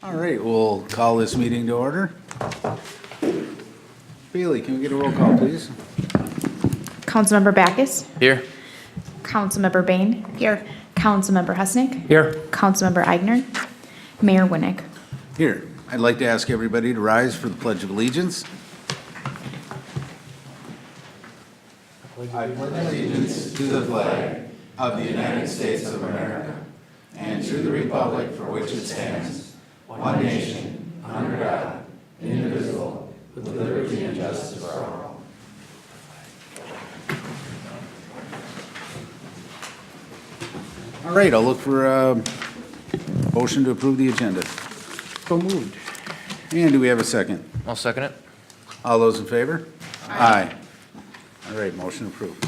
All right, we'll call this meeting to order. Bailey, can we get a roll call, please? Councilmember Backus. Here. Councilmember Bain. Here. Councilmember Husnick. Here. Councilmember Eigner. Mayor Winnick. Here, I'd like to ask everybody to rise for the Pledge of Allegiance. I pledge allegiance to the flag of the United States of America and to the republic for which it stands, one nation, under God, indivisible, with liberty and justice for all. All right, I'll look for a motion to approve the agenda. So moved. And do we have a second? I'll second it. All those in favor? Aye. All right, motion approved.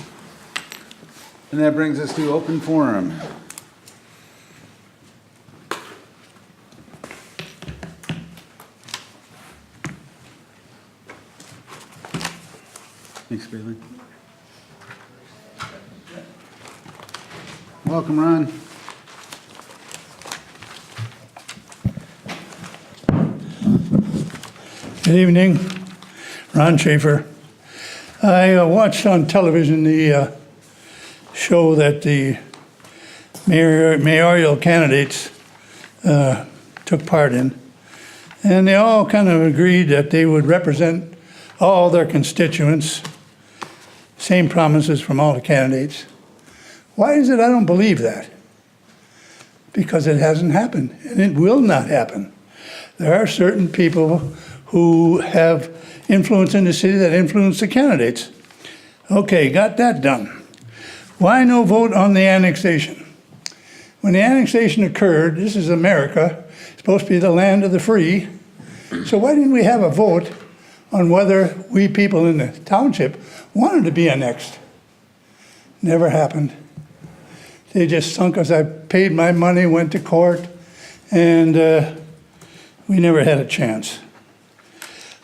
And that brings us to open forum. Thanks, Bailey. Welcome, Ron. Good evening, Ron Schaefer. I watched on television the show that the mayoral candidates took part in, and they all kind of agreed that they would represent all their constituents, same promises from all the candidates. Why is it I don't believe that? Because it hasn't happened, and it will not happen. There are certain people who have influence in the city that influence the candidates. Okay, got that done. Why no vote on the annexation? When the annexation occurred, this is America, supposed to be the land of the free. So why didn't we have a vote on whether we people in the township wanted to be annexed? Never happened. They just sunk us. I paid my money, went to court, and we never had a chance.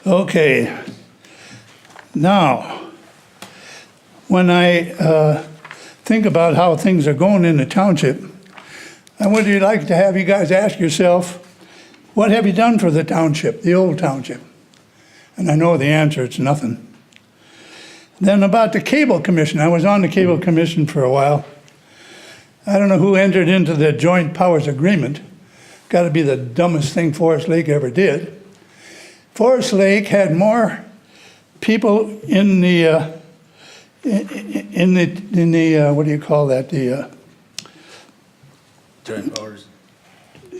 Okay, now, when I think about how things are going in the township, I would like to have you guys ask yourself, what have you done for the township, the old township? And I know the answer, it's nothing. Then about the cable commission, I was on the cable commission for a while. I don't know who entered into the joint powers agreement. Got to be the dumbest thing Forest Lake ever did. Forest Lake had more people in the what do you call that? Joint powers.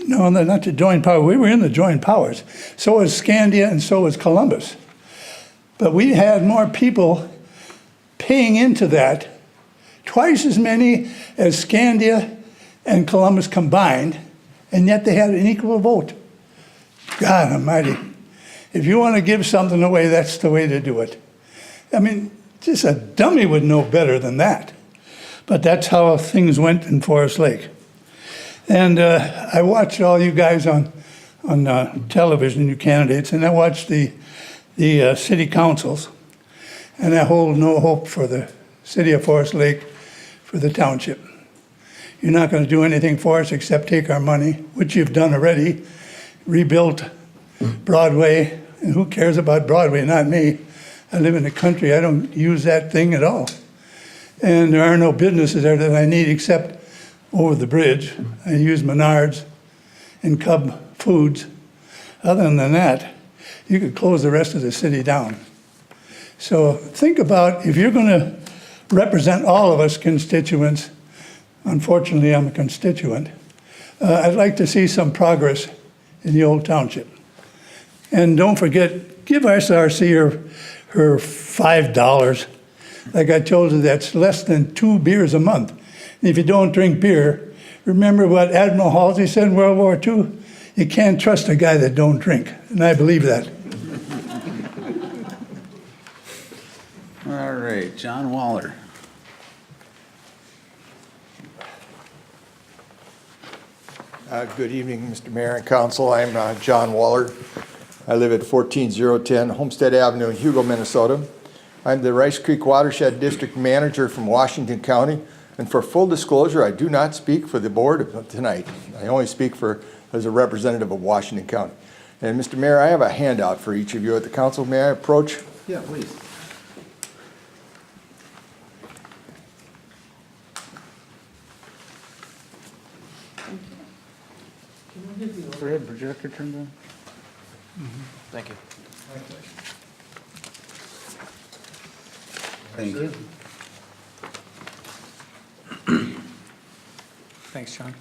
No, not the joint power. We were in the joint powers. So was Scandia and so was Columbus. But we had more people paying into that, twice as many as Scandia and Columbus combined, and yet they had an equal vote. God almighty. If you want to give something away, that's the way to do it. I mean, just a dummy would know better than that. But that's how things went in Forest Lake. And I watched all you guys on television, you candidates, and I watched the city councils. And I hold no hope for the city of Forest Lake, for the township. You're not going to do anything for us except take our money, which you've done already, rebuilt Broadway, and who cares about Broadway? Not me. I live in the country. I don't use that thing at all. And there are no businesses there that I need except over the bridge. I use Menards and Cub Foods. Other than that, you could close the rest of the city down. So think about, if you're going to represent all of us constituents, unfortunately I'm a constituent, I'd like to see some progress in the old township. And don't forget, give SRC her $5. Like I told you, that's less than 2 beers a month. And if you don't drink beer, remember what Admiral Halsey said in World War II? You can't trust a guy that don't drink. And I believe that. All right, John Waller. Good evening, Mr. Mayor and Council. I'm John Waller. I live at 14010 Homestead Avenue in Hugo, Minnesota. I'm the Rice Creek Watershed District Manager from Washington County. And for full disclosure, I do not speak for the board tonight. I only speak for as a representative of Washington County. And Mr. Mayor, I have a handout for each of you at the council. May I approach? Yeah, please. Overhead projector turned on? Thank you. Thank you. Thanks, John.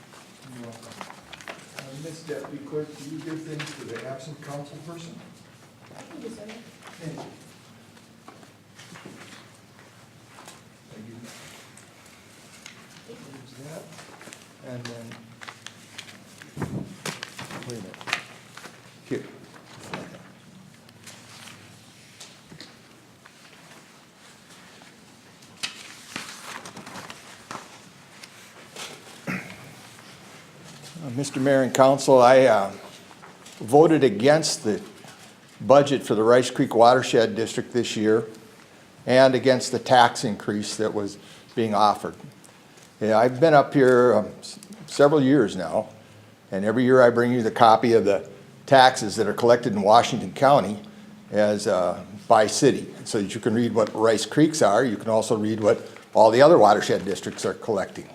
Ms. Deputy Clerk, do you give things to the absent council person? Thank you. Thank you. There's that. And then, wait a minute. Here. Mr. Mayor and Council, I voted against the budget for the Rice Creek Watershed District this year and against the tax increase that was being offered. Yeah, I've been up here several years now, and every year I bring you the copy of the taxes that are collected in Washington County as by city, so that you can read what Rice Creeks are. You can also read what all the other watershed districts are collecting.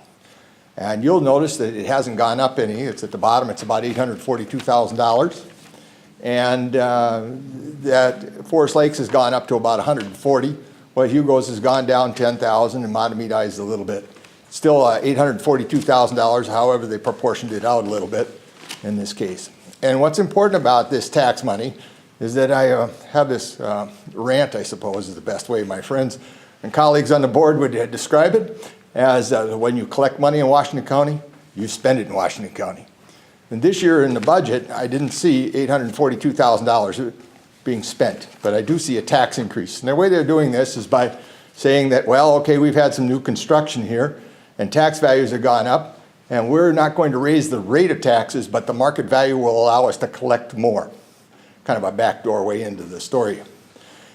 And you'll notice that it hasn't gone up any. It's at the bottom. It's about $842,000. And that Forest Lakes has gone up to about 140. Well, Hugo's has gone down 10,000, and Matamidi is a little bit. Still $842,000, however, they proportioned it out a little bit in this case. And what's important about this tax money is that I have this rant, I suppose is the best way my friends and colleagues on the board would describe it, as when you collect money in Washington County, you spend it in Washington County. And this year in the budget, I didn't see $842,000 being spent, but I do see a tax increase. And the way they're doing this is by saying that, well, okay, we've had some new construction here, and tax values have gone up, and we're not going to raise the rate of taxes, but the market value will allow us to collect more. Kind of a backdoor way into the story.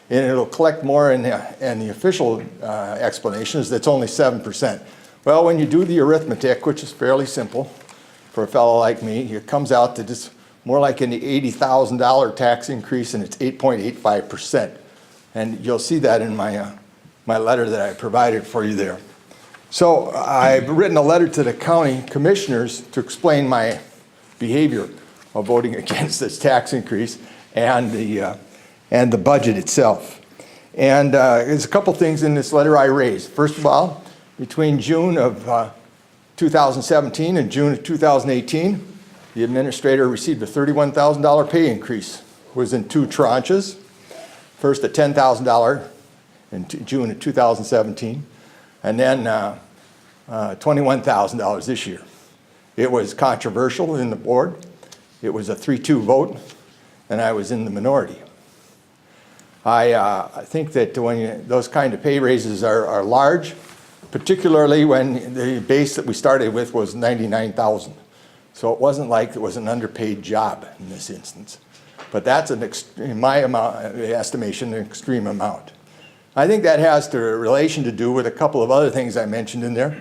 And it'll collect more, and the official explanation is that's only 7%. Well, when you do the arithmetic, which is fairly simple for a fellow like me, it comes out that it's more like an $80,000 tax increase, and it's 8.85%. And you'll see that in my letter that I provided for you there. So I've written a letter to the county commissioners to explain my behavior of voting against this tax increase and the budget itself. And there's a couple things in this letter I raised. First of all, between June of 2017 and June of 2018, the administrator received a $31,000 pay increase. It was in two tranches. First a $10,000 in June of 2017, and then $21,000 this year. It was controversial in the board. It was a 3-2 vote, and I was in the minority. I think that when those kind of pay raises are large, particularly when the base that we started with was $99,000. So it wasn't like it was an underpaid job in this instance. But that's, in my estimation, an extreme amount. I think that has a relation to do with a couple of other things I mentioned in there.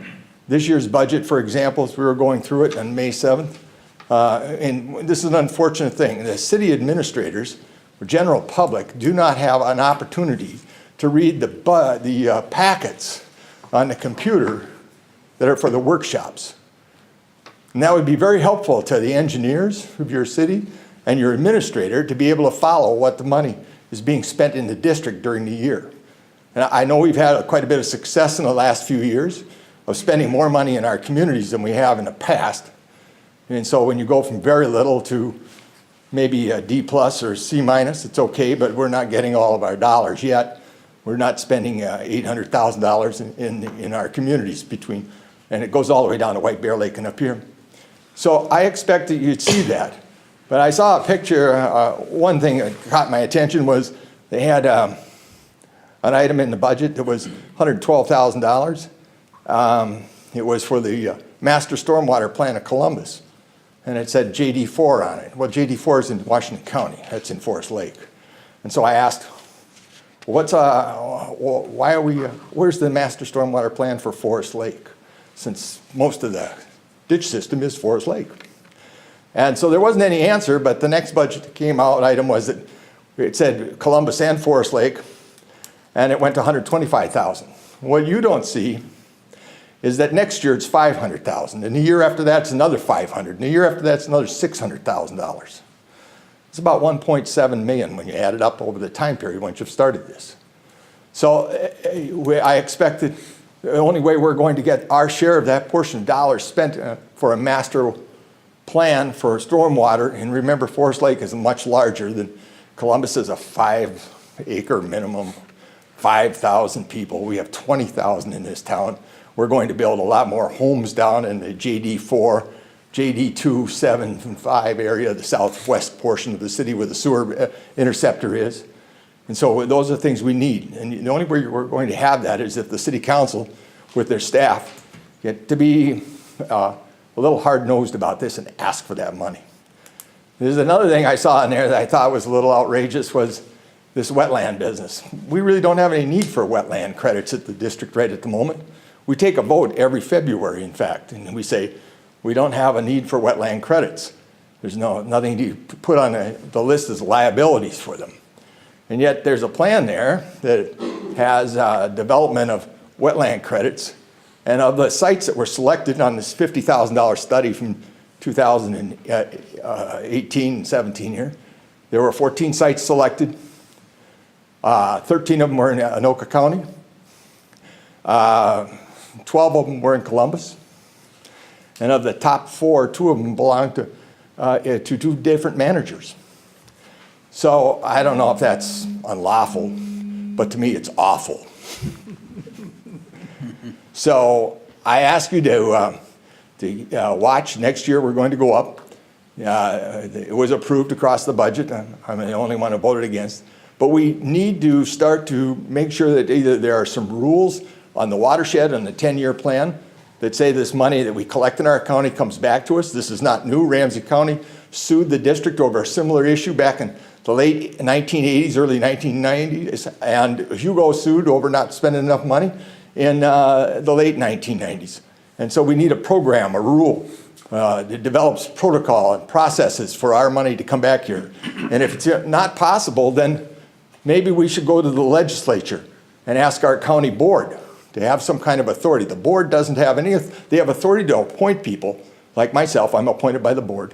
This year's budget, for example, as we were going through it on May 7th, and this is an unfortunate thing. The city administrators, the general public, do not have an opportunity to read the packets on the computer that are for the workshops. And that would be very helpful to the engineers of your city and your administrator to be able to follow what the money is being spent in the district during the year. And I know we've had quite a bit of success in the last few years of spending more money in our communities than we have in the past. And so when you go from very little to maybe a D plus or C minus, it's okay, but we're not getting all of our dollars yet. We're not spending $800,000 in our communities between, and it goes all the way down to White Bear Lake and up here. So I expect that you'd see that. But I saw a picture, one thing that caught my attention was they had an item in the budget that was $112,000. It was for the Master Stormwater Plan of Columbus. And it said JD4 on it. Well, JD4 is in Washington County. That's in Forest Lake. And so I asked, where's the Master Stormwater Plan for Forest Lake? Since most of the ditch system is Forest Lake. And so there wasn't any answer, but the next budget that came out item was that it said Columbus and Forest Lake, and it went to $125,000. What you don't see is that next year it's $500,000, and the year after that it's another $500,000, and the year after that it's another $600,000. It's about 1.7 million when you add it up over the time period once you've started this. So I expect that the only way we're going to get our share of that portion of dollars spent for a master plan for stormwater, and remember Forest Lake is much larger than Columbus is a 5-acre minimum, 5,000 people. We have 20,000 in this town. We're going to build a lot more homes down in the JD4, JD2, 7, and 5 area, the southwest portion of the city where the sewer interceptor is. And so those are things we need. And the only way we're going to have that is if the city council, with their staff, get to be a little hard-nosed about this and ask for that money. There's another thing I saw in there that I thought was a little outrageous was this wetland business. We really don't have any need for wetland credits at the district right at the moment. We take a vote every February, in fact, and we say we don't have a need for wetland credits. There's nothing to put on the list as liabilities for them. And yet there's a plan there that has development of wetland credits. And of the sites that were selected on this $50,000 study from 2018, 17 here, there were 14 sites selected. 13 of them were in Anoka County. 12 of them were in Columbus. And of the top 4, 2 of them belonged to 2 different managers. So I don't know if that's unlawful, but to me it's awful. So I ask you to watch. Next year we're going to go up. It was approved across the budget. I'm the only one who voted against. But we need to start to make sure that either there are some rules on the watershed and the 10-year plan that say this money that we collect in our county comes back to us. This is not new. Ramsey County sued the district over a similar issue back in the late 1980s, early 1990s, and Hugo sued over not spending enough money in the late 1990s. And so we need a program, a rule that develops protocol and processes for our money to come back here. And if it's not possible, then maybe we should go to the legislature and ask our county board to have some kind of authority. The board doesn't have any, they have authority to appoint people, like myself, I'm appointed by the board,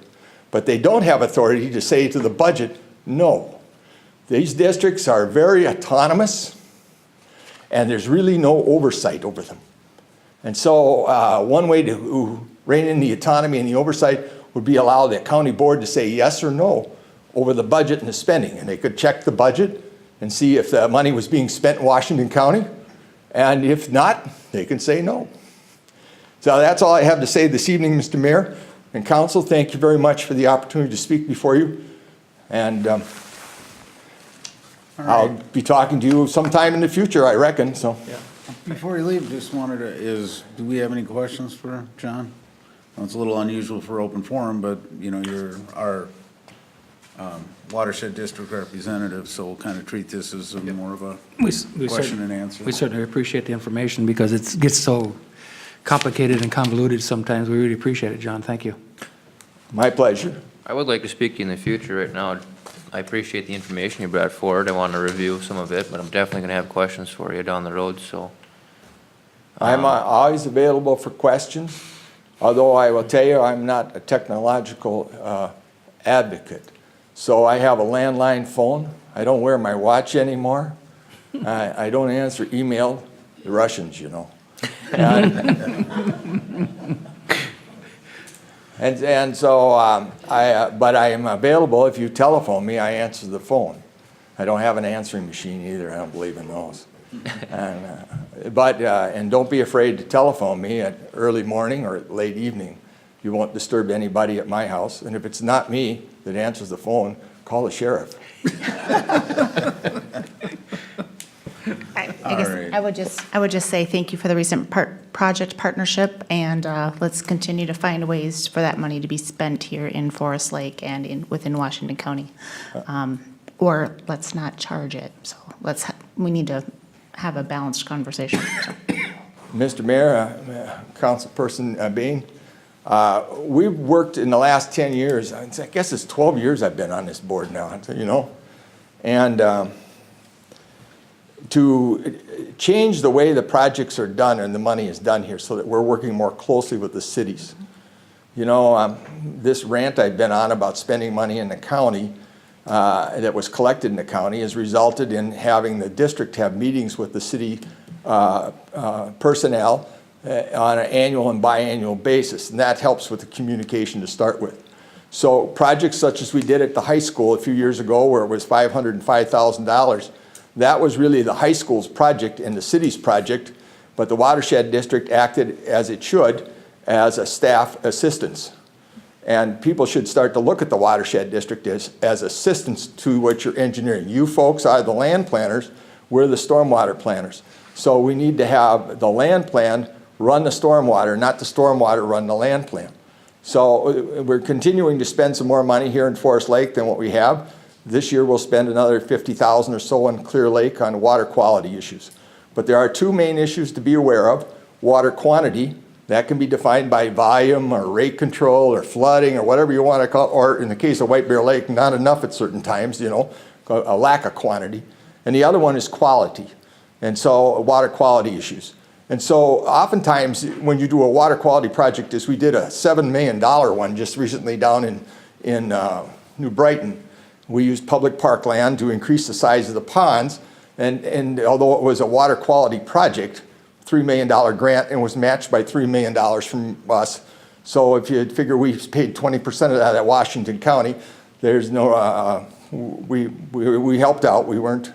but they don't have authority to say to the budget, no. These districts are very autonomous, and there's really no oversight over them. And so one way to rein in the autonomy and the oversight would be allow the county board to say yes or no over the budget and the spending. And they could check the budget and see if the money was being spent in Washington County. And if not, they can say no. So that's all I have to say this evening, Mr. Mayor and Council. Thank you very much for the opportunity to speak before you. And I'll be talking to you sometime in the future, I reckon. So. Yeah. Before you leave, just wanted to, do we have any questions for John? Well, it's a little unusual for open forum, but you're our watershed district representative, so we'll kind of treat this as more of a question and answer. We certainly appreciate the information because it gets so complicated and convoluted sometimes. We really appreciate it, John. Thank you. My pleasure. I would like to speak to you in the future. Right now, I appreciate the information you brought forward. I want to review some of it, but I'm definitely going to have questions for you down the road, so. I'm always available for questions, although I will tell you I'm not a technological advocate. So I have a landline phone. I don't wear my watch anymore. I don't answer email. The Russians, you know. And so, but I am available. If you telephone me, I answer the phone. I don't have an answering machine either. I don't believe in those. And don't be afraid to telephone me at early morning or late evening. You won't disturb anybody at my house. And if it's not me that answers the phone, call the sheriff. I guess I would just say thank you for the recent project partnership, and let's continue to find ways for that money to be spent here in Forest Lake and within Washington County. Or let's not charge it. So we need to have a balanced conversation. So. Mr. Mayor, Councilperson Bain, We've worked in the last 10 years, I guess it's 12 years I've been on this board now, you know? And to change the way the projects are done and the money is done here so that we're working more closely with the cities. You know, this rant I've been on about spending money in the county that was collected in the county has resulted in having the district have meetings with the city personnel on an annual and biannual basis, and that helps with the communication to start with. So projects such as we did at the high school a few years ago where it was $505,000, that was really the high school's project and the city's project, but the watershed district acted as it should as a staff assistance. And people should start to look at the watershed district as assistance to what you're engineering. You folks are the land planners, we're the stormwater planners. So we need to have the land plan run the stormwater, not the stormwater run the land plan. So we're continuing to spend some more money here in Forest Lake than what we have. This year we'll spend another $50,000 or so in Clear Lake on water quality issues. But there are two main issues to be aware of. Water quantity, that can be defined by volume or rate control or flooding or whatever you want to call it, or in the case of White Bear Lake, not enough at certain times, you know, a lack of quantity. And the other one is quality, and so water quality issues. And so oftentimes when you do a water quality project, as we did a $7 million one just recently down in New Brighton, we used public park land to increase the size of the ponds, and although it was a water quality project, $3 million grant, and was matched by $3 million from us. So if you figure we paid 20% of that at Washington County, there's no, we helped out, we weren't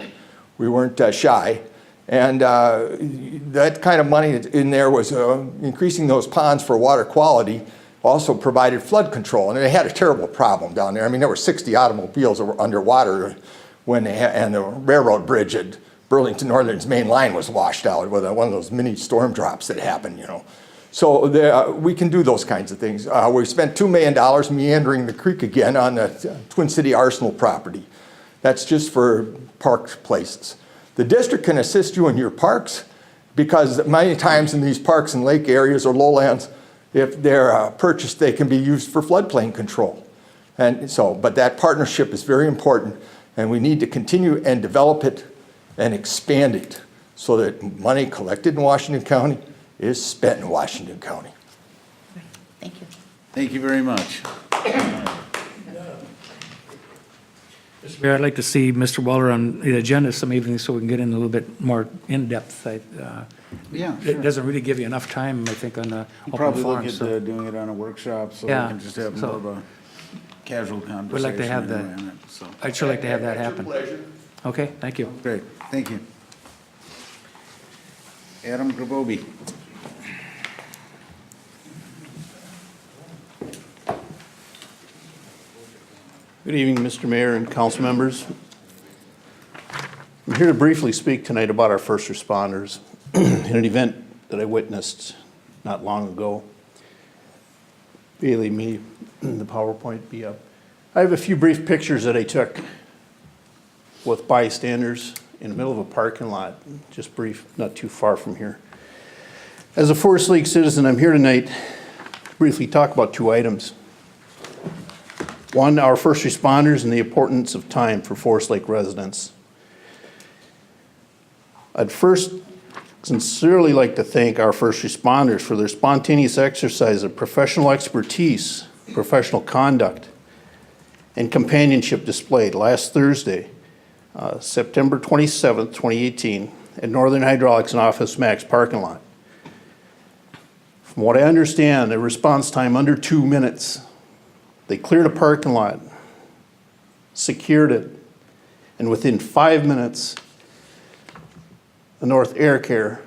shy. And that kind of money in there was increasing those ponds for water quality, also provided flood control, and they had a terrible problem down there. I mean, there were 60 automobiles that were underwater when they had, and the railroad bridge at Burlington Northern's main line was washed out with one of those mini storm drops that happened, you know. So there, we can do those kinds of things. We spent $2 million meandering the creek again on the Twin City Arsenal property. That's just for park places. The district can assist you in your parks because many times in these parks and lake areas or lowlands, if they're purchased, they can be used for floodplain control. And so, but that partnership is very important, and we need to continue and develop it and expand it so that money collected in Washington County is spent in Washington County. Thank you. Thank you very much. Mr. Mayor, I'd like to see Mr. Waller on the agenda some evenings so we can get in a little bit more in-depth. Yeah, It doesn't really give you enough time, I think, on the open Probably look forum. at So doing it on a workshop so we Yeah, can just have so- more of a casual conversation. We'd like to have anyway that. on it, so. I'd sure like to have that happen. Okay, thank you. Great, thank you. Adam Grabobi. Good evening, Mr. Mayor and council members. I'm here to briefly speak tonight about our first responders in an event that I witnessed not long ago. Bailey, me, the PowerPoint be up. I have a few brief pictures that I took with bystanders in the middle of a parking lot, just brief, not too far from here. As a Forest Lake citizen, I'm here tonight to briefly talk about two items. One, our first responders and the importance of time for Forest Lake residents. I'd first sincerely like to thank our first responders for their spontaneous exercise of professional expertise, professional conduct, and companionship displayed last Thursday, September 27th, 2018, at Northern Hydraulics and Office Max parking lot. From what I understand, a response time under 2 minutes. They cleared a parking lot, secured it, and within 5 minutes, the North Air Care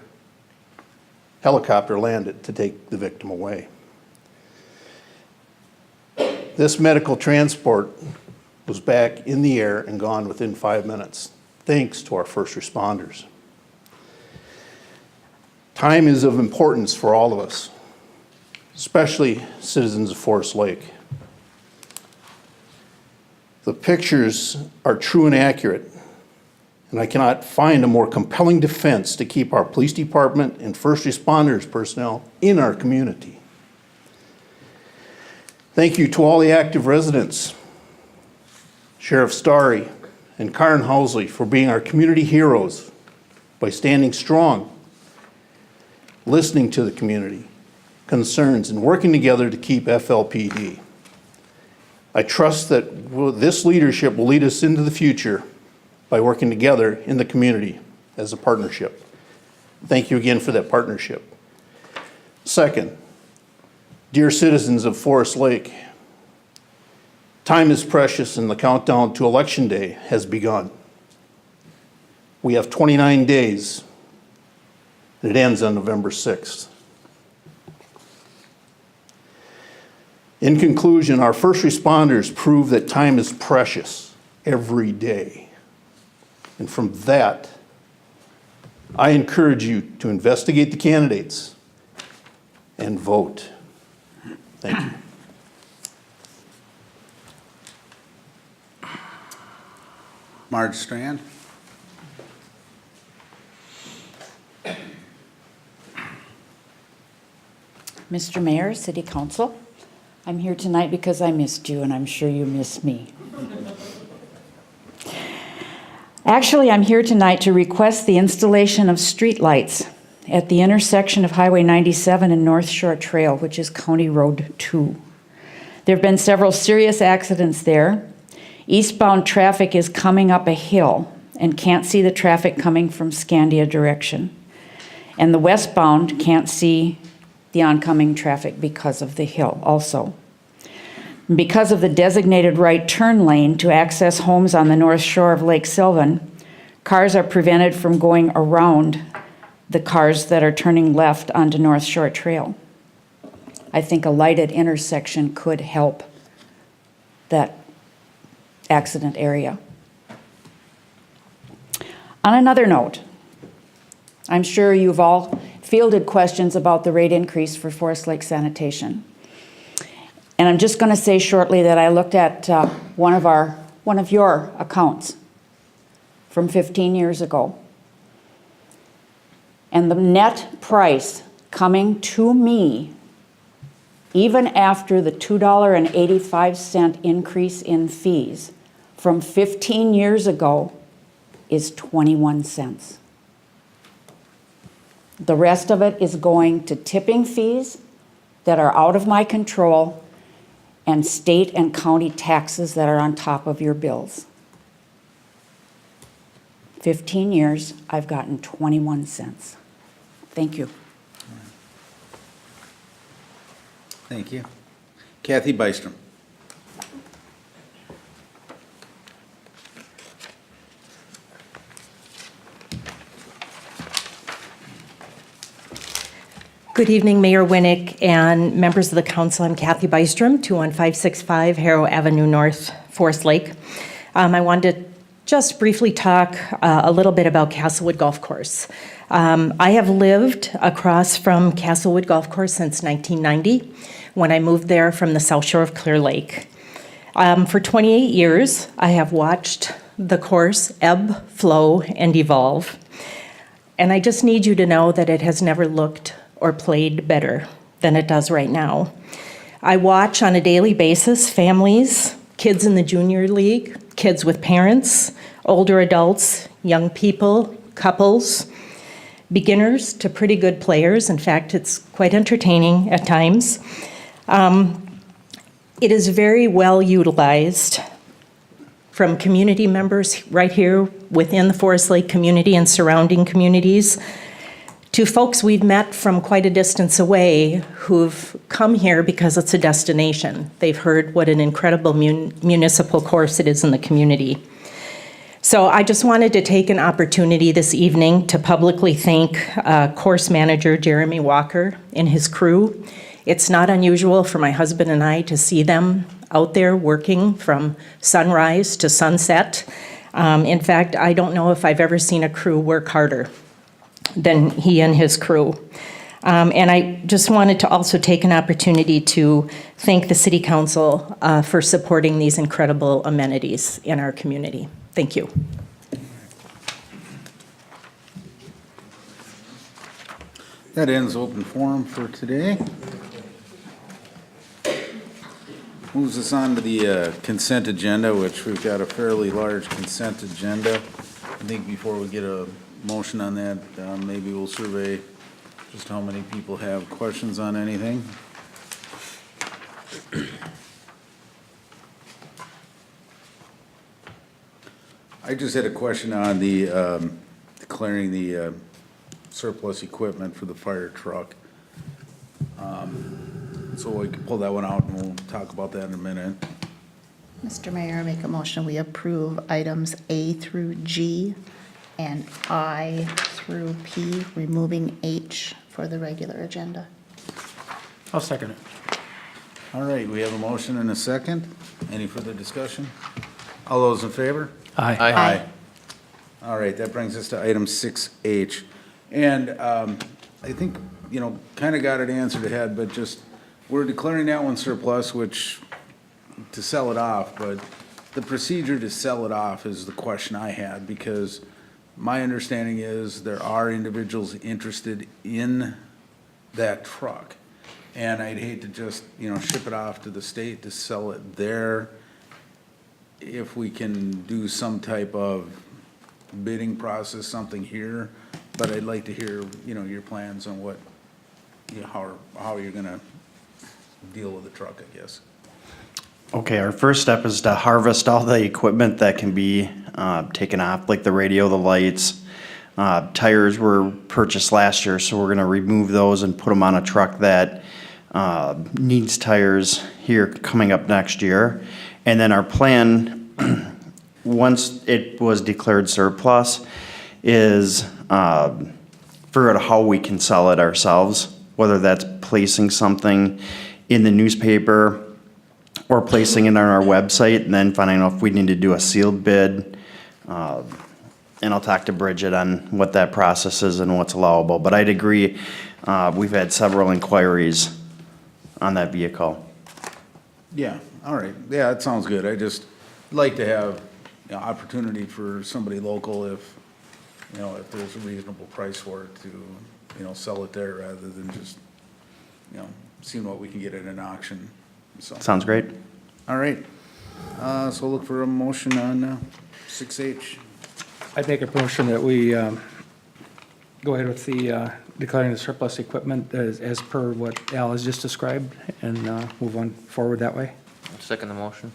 helicopter landed to take the victim away. This medical transport was back in the air and gone within 5 minutes, thanks to our first responders. Time is of importance for all of us, especially citizens of Forest Lake. The pictures are true and accurate, and I cannot find a more compelling defense to keep our police department and first responders personnel in our community. Thank you to all the active residents, Sheriff Starry and Karen Housley, for being our community heroes by standing strong, listening to the community concerns, and working together to keep FLPD. I trust that this leadership will lead us into the future by working together in the community as a partnership. Thank you again for that partnership. Second, dear citizens of Forest Lake, time is precious and the countdown to Election Day has begun. We have 29 days and it ends on November 6th. In conclusion, our first responders prove that time is precious every day. And from that, I encourage you to investigate the candidates and vote. Thank you. Marge Strand? Mr. Mayor, City Council, I'm here tonight because I missed you and I'm sure you missed me. Actually, I'm here tonight to request the installation of streetlights at the intersection of Highway 97 and North Shore Trail, which is County Road 2. There have been several serious accidents there. Eastbound traffic is coming up a hill and can't see the traffic coming from Scandia direction. And the westbound can't see the oncoming traffic because of the hill also. Because of the designated right turn lane to access homes on the north shore of Lake Sylvan, cars are prevented from going around the cars that are turning left onto North Shore Trail. I think a lighted intersection could help that accident area. On another note, I'm sure you've all fielded questions about the rate increase for Forest Lake Sanitation. And I'm just going to say shortly that I looked at one of your accounts from 15 years ago. And the net price coming to me, even after the $2.85 increase in fees from 15 years ago, is 21 cents. The rest of it is going to tipping fees that are out of my control and state and county taxes that are on top of your bills. 15 years, I've gotten 21 cents. Thank you. Thank you. Kathy Bystrom. Good evening, Mayor Winnick and members of the council. I'm Kathy Bystrom, 21565 Harrow Avenue North, Forest Lake. I wanted to just briefly talk a little bit about Castlewood Golf Course. I have lived across from Castlewood Golf Course since 1990, when I moved there from the South Shore of Clear Lake. For 28 years, I have watched the course ebb, flow, and evolve. And I just need you to know that it has never looked or played better than it does right now. I watch on a daily basis families, kids in the junior league, kids with parents, older adults, young people, couples, beginners to pretty good players. In fact, it's quite entertaining at times. It is very well utilized from community members right here within the Forest Lake community and surrounding communities to folks we've met from quite a distance away who've come here because it's a destination. They've heard what an incredible municipal course it is in the community. So I just wanted to take an opportunity this evening to publicly thank course manager Jeremy Walker and his crew. It's not unusual for my husband and I to see them out there working from sunrise to sunset. In fact, I don't know if I've ever seen a crew work harder than he and his crew. And I just wanted to also take an opportunity to thank the City Council for supporting these incredible amenities in our community. Thank you. That ends open forum for today. Moves us on to the consent agenda, which we've got a fairly large consent agenda. I think before we get a motion on that, maybe we'll survey just how many people have questions on anything. I just had a question on the declaring the surplus equipment for the fire truck. So we can pull that one out and we'll talk about that in a minute. Mr. Mayor, I make a motion, we approve items A through G and I through P, removing H for the regular agenda. I'll second it. All right, we have a motion and a second. Any further discussion? All those in favor? Aye. Aye. All right, that brings us to item 6H. And I think, you know, kind of got it answered ahead, but just, we're declaring that one surplus, which, to sell it off, but the procedure to sell it off is the question I had, because my understanding is there are individuals interested in that truck. And I'd hate to just, you know, ship it off to the state to sell it there. If we can do some type of bidding process, something here, but I'd like to hear, you know, your plans on what, you know, how you're gonna deal with the truck, I guess. Okay, our first step is to harvest all the equipment that can be taken off, like the radio, the lights. Tires were purchased last year, so we're gonna remove those and put them on a truck that needs tires here coming up next year. And then our plan, once it was declared surplus, is figure out how we can sell it ourselves, whether that's placing something in the newspaper or placing it on our website, and then finding out if we need to do a sealed bid. And I'll talk to Bridget on what that process is and what's allowable. But I'd agree, we've had several inquiries on that vehicle. Yeah, all right, yeah, that sounds good. I just like to have, you know, opportunity for somebody local if, you know, if there's a reasonable price for it to, you know, sell it there rather than just, you know, seeing what we can get at an auction, so. Sounds great. All right, so look for a motion on 6H. I'd make a motion that we go ahead with the declaring the surplus equipment as per what Al has just described and move on forward that way. I'll second the motion.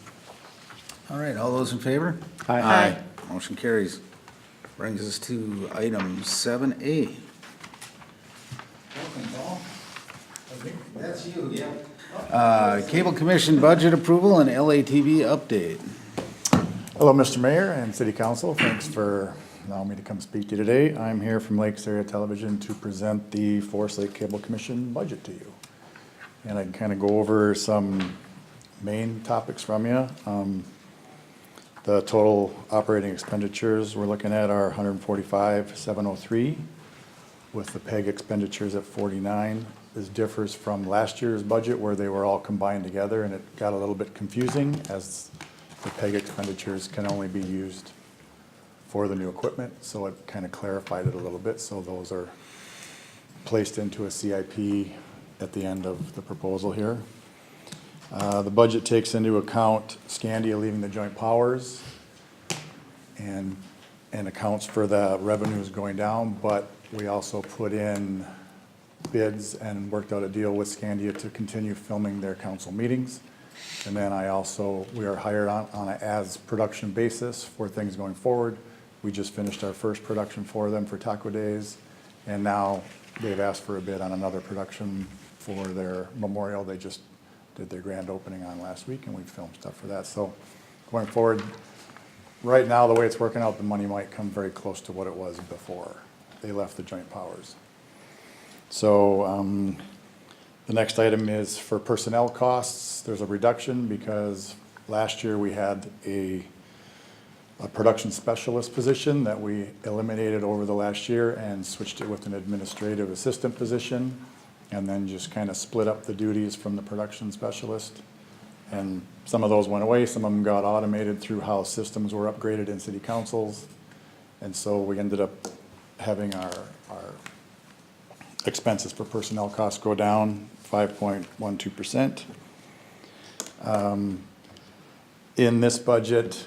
All right, all those in favor? Aye. Motion carries. Brings us to item 7A. Welcome, Paul. That's you, yeah. Cable Commission budget approval and LATV update. Hello, Mr. Mayor and City Council. Thanks for allowing me to come speak to you today. I'm here from Lakes Area Television to present the Forest Lake Cable Commission budget to you. And I can kind of go over some main topics from you. The total operating expenditures we're looking at are $145,703, with the PEG expenditures at 49. This differs from last year's budget where they were all combined together, and it got a little bit confusing as the PEG expenditures can only be used for the new equipment, so it kind of clarified it a little bit. So those are placed into a CIP at the end of the proposal here. The budget takes into account Scandia leaving the joint powers and accounts for the revenues going down, but we also put in bids and worked out a deal with Scandia to continue filming their council meetings. And then we are hired on an as production basis for things going forward. We just finished our first production for them for Taco Days, and now they've asked for a bid on another production for their memorial. They just did their grand opening on last week, and we filmed stuff for that. So going forward, right now, the way it's working out, the money might come very close to what it was before they left the joint powers. So the next item is for personnel costs. There's a reduction because last year we had a production specialist position that we eliminated over the last year and switched it with an administrative assistant position, and then just kind of split up the duties from the production specialist. And some of those went away, some of them got automated through how systems were upgraded in city councils. And so we ended up having our expenses for personnel costs go down 5.12%. In this budget,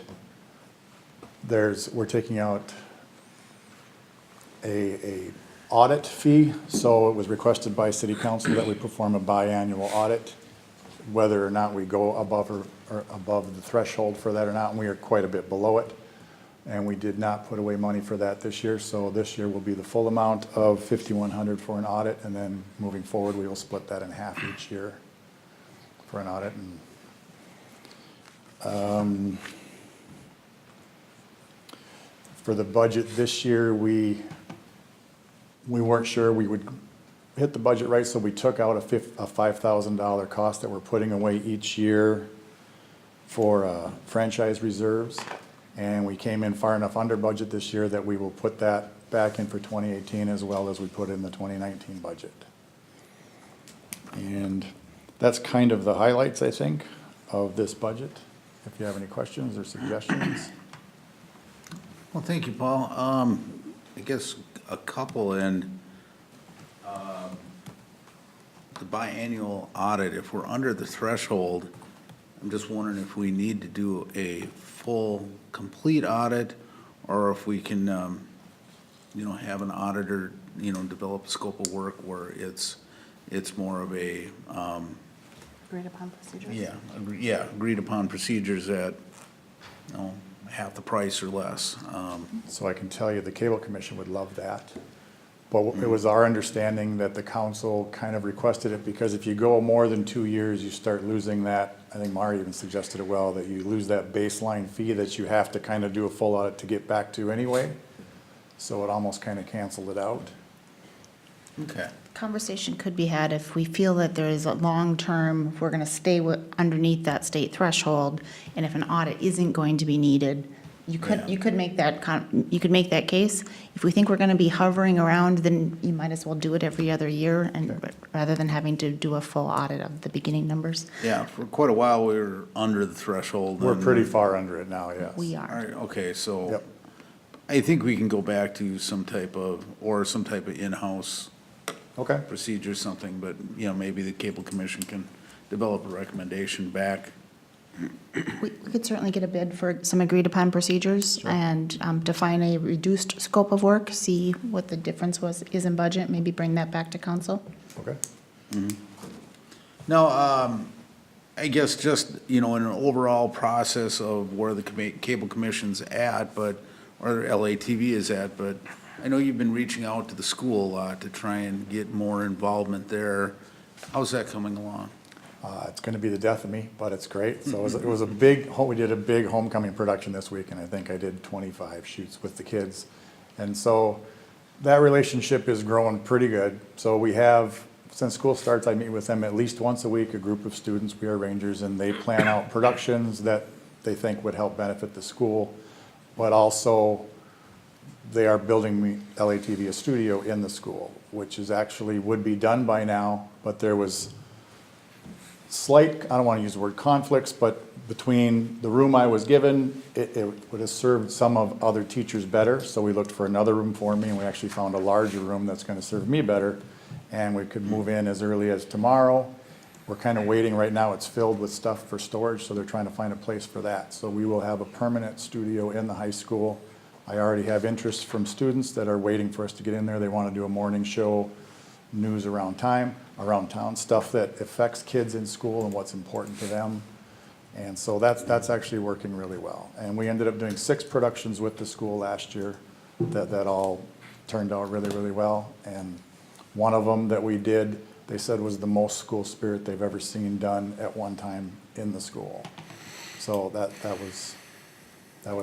we're taking out a audit fee, so it was requested by city council that we perform a biannual audit, whether or not we go above or above the threshold for that or not, and we are quite a bit below it. And we did not put away money for that this year, so this year will be the full amount of $5,100 for an audit, and then moving forward, we will split that in half each year for an audit. And for the budget this year, we weren't sure we would hit the budget right, so we took out a $5,000 cost that we're putting away each year for franchise reserves. And we came in far enough under budget this year that we will put that back in for 2018 as well as we put in the 2019 budget. And that's kind of the highlights, I think, of this budget. If you have any questions or suggestions. Well, thank you, Paul. I guess a couple, and the biannual audit, if we're under the threshold, I'm just wondering if we need to do a full, complete audit, or if we can, have an auditor, develop a scope of work where it's more of a, Agreed upon procedures? agreed upon procedures at, half the price or less. So I can tell you the Cable Commission would love that. But it was our understanding that the council kind of requested it because if you go more than 2 years, you start losing that. I think Mari even suggested it well, that you lose that baseline fee that you have to kind of do a full audit to get back to anyway. So it almost kind of canceled it out. Okay. Conversation could be had if we feel that there is a long-term, if we're going to stay underneath that state threshold, and if an audit isn't going to be needed, you could make that case. If we think we're going to be hovering around, then you might as well do it every other year, and rather than having to do a full audit of the beginning numbers. Yeah, for quite a while, we were under the threshold. We're and- pretty far under it now, yes. We All are. right, okay, so Yep. I think we can go back to some type of in-house Okay. procedure, something, but, maybe the Cable Commission can develop a recommendation back. We could certainly get a bid for some agreed-upon procedures and define a reduced scope of work, see what the difference is in budget, maybe bring that back to council. Okay. Now, I guess just, in an overall process of where the Cable Commission's at, or LATV is at, but I know you've been reaching out to the school a lot to try and get more involvement there. How's that coming along? It's going to be the death of me, but it's great. So it was a big, we did a big homecoming production this week, and I think I did 25 shoots with the kids. And so that relationship is growing pretty good. So we have, since school starts, I meet with them at least once a week, a group of students, we are rangers, and they plan out productions that they think would help benefit the school. But also, they are building me, LATV, a studio in the school, which is actually would be done by now, but there was slight, I don't want to use the word conflicts, but between the room I was given, it would have served some of other teachers better, so we looked for another room for me, and we actually found a larger room that's going to serve me better, and we could move in as early as tomorrow. We're kind of waiting right now, it's filled with stuff for storage, so they're trying to find a place for that. So we will have a permanent studio in the high school. I already have interest from students that are waiting for us to get in there. They want to do a morning show, news around town, stuff that affects kids in school and what's important to them. And so that's actually working really well. And we ended up doing 6 productions with the school last year that all turned out really, really well. And one of them that we did, they said was the most school spirit they've ever seen done at one time in the school. So that was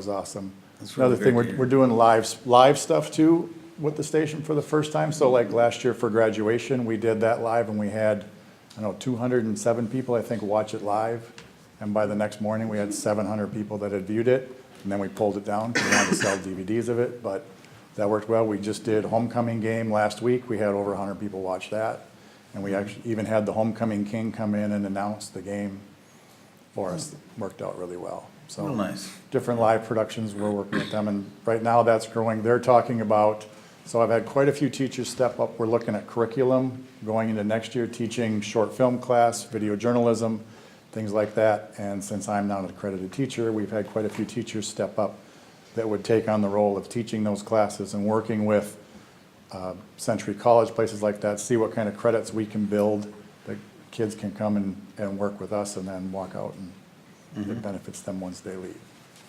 awesome. That's Another really thing, great to we're doing live stuff too with the station for the first time. So like last year for graduation, we did that live and we had, 207 people, I think, watch it live. And by the next morning, we had 700 people that had viewed it. And then we pulled it down because we wanted to sell DVDs of it. But that worked well. We just did homecoming game last week. We had over 100 people watch that. And we actually even had the homecoming king come in and announce the game for us. It worked out really well. So Real nice. different live productions, we're working with them. And right now that's growing. They're talking about, so I've had quite a few teachers step up. We're looking at curriculum going into next year, teaching short film class, video journalism, things like that. And since I'm now an accredited teacher, we've had quite a few teachers step up that would take on the role of teaching those classes and working with Century College, places like that, see what kind of credits we can build that kids can come and work with us and then walk out and it benefits them once they leave.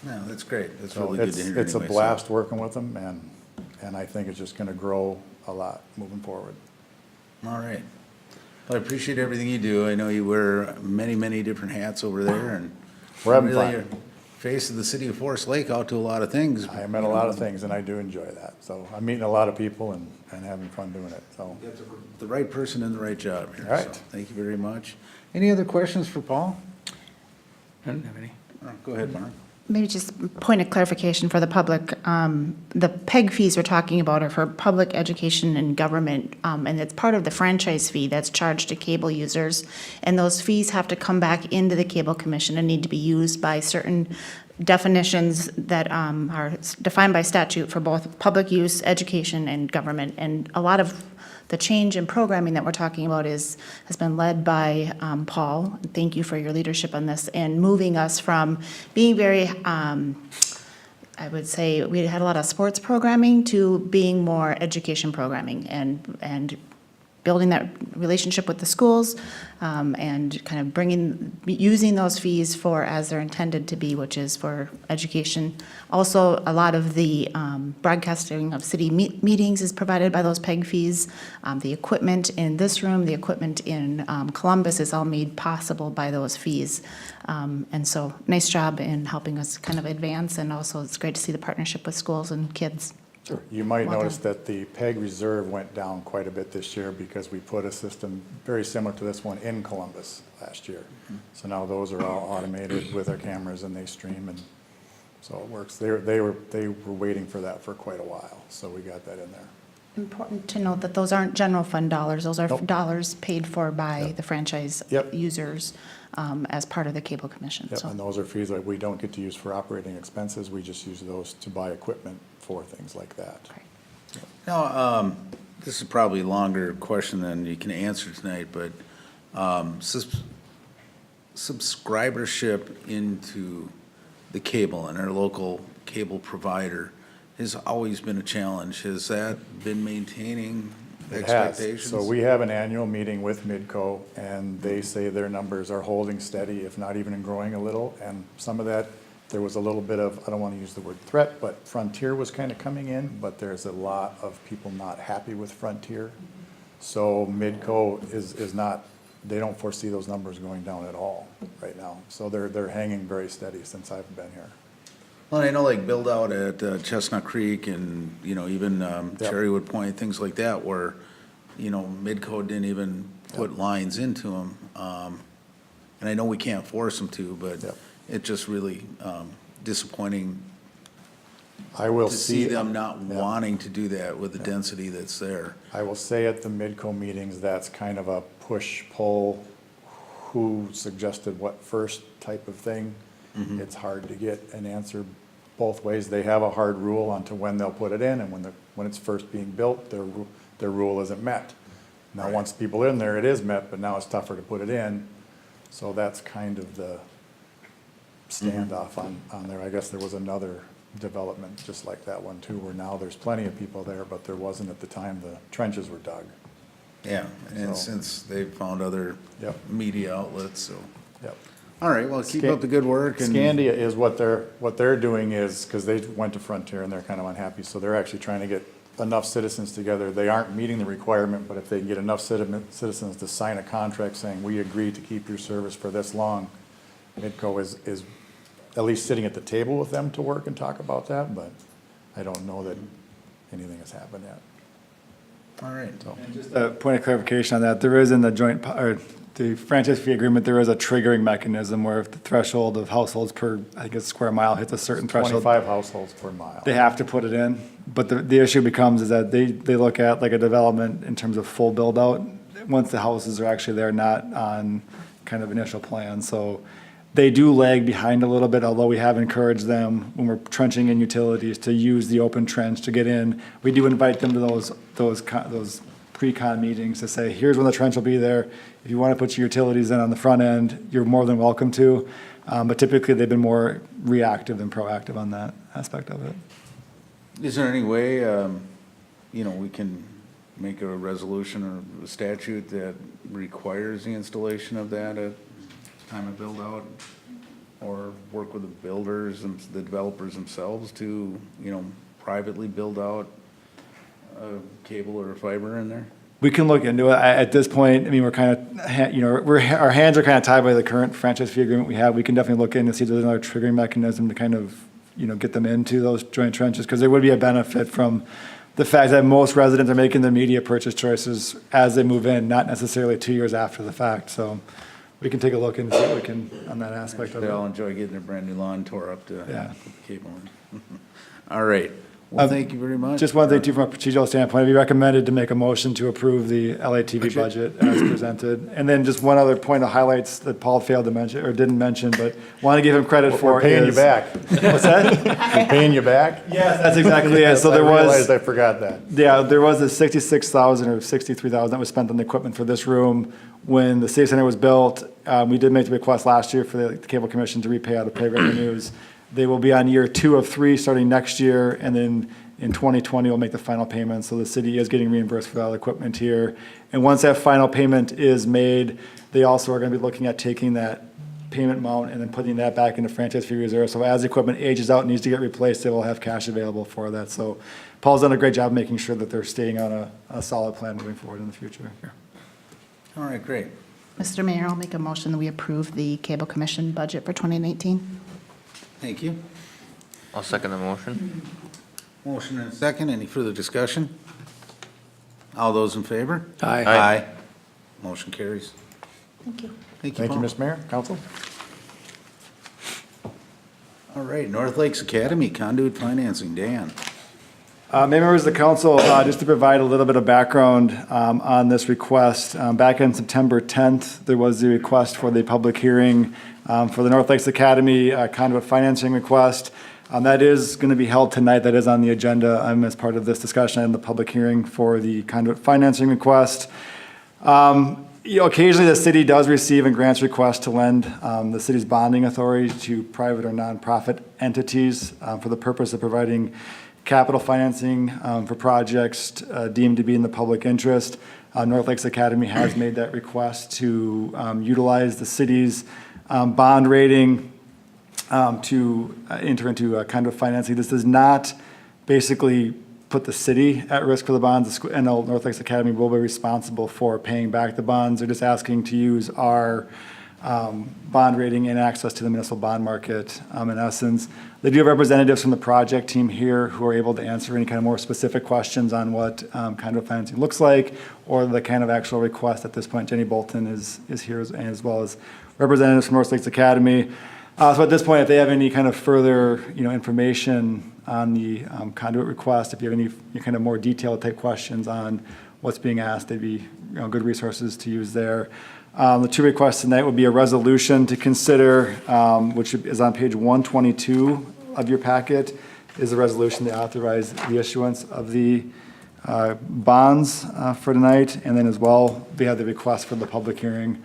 No, that's great. That's So really good to hear. it's a anyway, so- blast working with them and I think it's just gonna grow a lot moving forward. All right. Well, I appreciate everything you do. I know you wear many, many different hats over there, and We're having really fun. your face of the city of Forest Lake out to a lot of things. I met a lot of things and I do enjoy that. So I'm meeting a lot of people and having fun doing it, so. You got the right person in the right job here. All right. so Thank you very much. Any other questions for Paul? I don't have any. Go ahead, Mark. Maybe just a point of clarification for the public. The PEG fees we're talking about are for public education and government, and it's part of the franchise fee that's charged to cable users. And those fees have to come back into the Cable Commission and need to be used by certain definitions that are defined by statute for both public use, education, and government. And a lot of the change in programming that we're talking about has been led by Paul. Thank you for your leadership on this and moving us from being very, I would say, we had a lot of sports programming to being more education programming and building that relationship with the schools and kind of using those fees for as they're intended to be, which is for education. Also, a lot of the broadcasting of city meetings is provided by those PEG fees. The equipment in this room, the equipment in Columbus is all made possible by those fees. And so, nice job in helping us kind of advance, and also it's great to see the partnership with schools and kids. Sure. You might Well notice done. that the PEG reserve went down quite a bit this year because we put a system very similar to this one in Columbus last year. So now those are all automated with our cameras and they stream and so it works. They were waiting for that for quite a while, so we got that in there. Important to note that those aren't general fund dollars. Those are Nope. dollars paid for by Yep. the franchise Yep. users as part of the Cable Commission. Yep, So and those are fees that we don't get to use for operating expenses. We just use those to buy equipment for things like that. Now, this is probably a longer question than you can answer tonight, but subscribership into the cable and our local cable provider has always been a challenge. Has that been maintaining It has. expectations? So we have an annual meeting with Midco, and they say their numbers are holding steady, if not even growing a little. And some of that, there was a little bit of, I don't want to use the word threat, but Frontier was kind of coming in, but there's a lot of people not happy with Frontier. So Midco is not, they don't foresee those numbers going down at all right now. So they're hanging very steady since I've been here. Well, I know like build out at Chestnut Creek and, you know, even Cherrywood Point, things like that, where, you know, Midco didn't even put lines into them. And I know we can't force them to, but Yep. it's just really disappointing I will to see see. them not Yeah. wanting to do that with the density that's there. I will say at the Midco meetings, that's kind of a push-pull, who suggested what first type of thing. It's hard to get an answer both ways. They have a hard rule onto when they'll put it in, and when it's first being built, their rule isn't met. Now, once people are in there, it is met, but now it's tougher to put it in. So that's kind of the standoff on there. I guess there was another development just like that one too, where now there's plenty of people there, but there wasn't at the time the trenches were dug. Yeah, and So- since they've found other Yep. media outlets, so. Yep. All right, well, keep up the good work and. Scandia is what they're doing is, because they went to Frontier and they're kind of unhappy, so they're actually trying to get enough citizens together. They aren't meeting the requirement, but if they can get enough citizens to sign a contract saying, we agree to keep your service for this long, Midco is at least sitting at the table with them to work and talk about that, but I don't know that anything has happened yet. All right. So, Just a point of clarification on that, there is in the or the franchise fee agreement, there is a triggering mechanism where if the threshold of households per, I think it's square mile, hits a certain threshold, 25 households per mile. they have to put it in. But the issue becomes is that they look at like a development in terms of full build out, once the houses are actually there, not on kind of initial plan. So they do lag behind a little bit, although we have encouraged them when we're trenching in utilities to use the open trench to get in. We do invite them to those pre-con meetings to say, here's when the trench will be there. If you want to put your utilities in on the front end, you're more than welcome to. But typically, they've been more reactive than proactive on that aspect of it. Is there any way, we can make a resolution or a statute that requires the installation of that at time of build out? Or work with the builders and the developers themselves to, privately build out cable or fiber in there? We can look into it. At this point, I mean, we're kind of, our hands are kind of tied by the current franchise fee agreement we have. We can definitely look in and see if there's another triggering mechanism to kind of, get them into those joint trenches, because there would be a benefit from the fact that most residents are making their immediate purchase choices as they move in, not necessarily 2 years after the fact. So we can take a look and see what we can on that aspect of They all it. enjoy getting their brand new lawn tore up to Yeah. put the cable in. All right. Well, thank you very much. Just one thing too, from a procedural standpoint, it'd be recommended to make a motion to approve the LATV budget as presented. And then just one other point of highlights that Paul failed to mention, or didn't mention, but want to give him credit for We're paying you is- back. What's that? We're paying you back? Yes, that's exactly it. So I there was. realized I forgot that. Yeah, there was a 66,000 or 63,000 that was spent on the equipment for this room. When the State Center was built, we did make the request last year for the Cable Commission to repay out of pay revenues. They will be on year 2 of 3 starting next year, and then in 2020, we'll make the final payment. So the city is getting reimbursed for that equipment here. And once that final payment is made, they also are going to be looking at taking that payment amount and then putting that back into franchise fee reserve. So as the equipment ages out and needs to get replaced, they will have cash available for that. So Paul's done a great job making sure that they're staying on a solid plan moving forward in the future. All right, great. Mr. Mayor, I'll make a motion that we approve the Cable Commission budget for 2019. Thank you. I'll second the motion. Motion and a second. Any further discussion? All those in favor? Aye. Aye. Motion carries. Thank you. Thank you, Thank you, Paul. Mr. Mayor, council. All right, North Lakes Academy conduit financing, Dan. Members of the council, just to provide a little bit of background on this request, back on September 10th, there was the request for the public hearing for the North Lakes Academy conduit financing request. That is going to be held tonight. That is on the agenda as part of this discussion and the public hearing for the conduit financing request. Occasionally, the city does receive and grants requests to lend the city's bonding authority to private or nonprofit entities for the purpose of providing capital financing for projects deemed to be in the public interest. North Lakes Academy has made that request to utilize the city's bond rating to enter into conduit financing. This does not basically put the city at risk for the bonds. And North Lakes Academy will be responsible for paying back the bonds. They're just asking to use our bond rating and access to the municipal bond market. In essence, they do have representatives from the project team here who are able to answer any kind of more specific questions on what conduit financing looks like, or the kind of actual request at this point. Jenny Bolton is here as well as representatives from North Lakes Academy. So at this point, if they have any kind of further, information on the conduit request, if you have any kind of more detailed type questions on what's being asked, they'd be good resources to use there. The two requests tonight would be a resolution to consider, which is on page 122 of your packet, is a resolution to authorize the issuance of the bonds for tonight, and then as well, we have the request for the public hearing.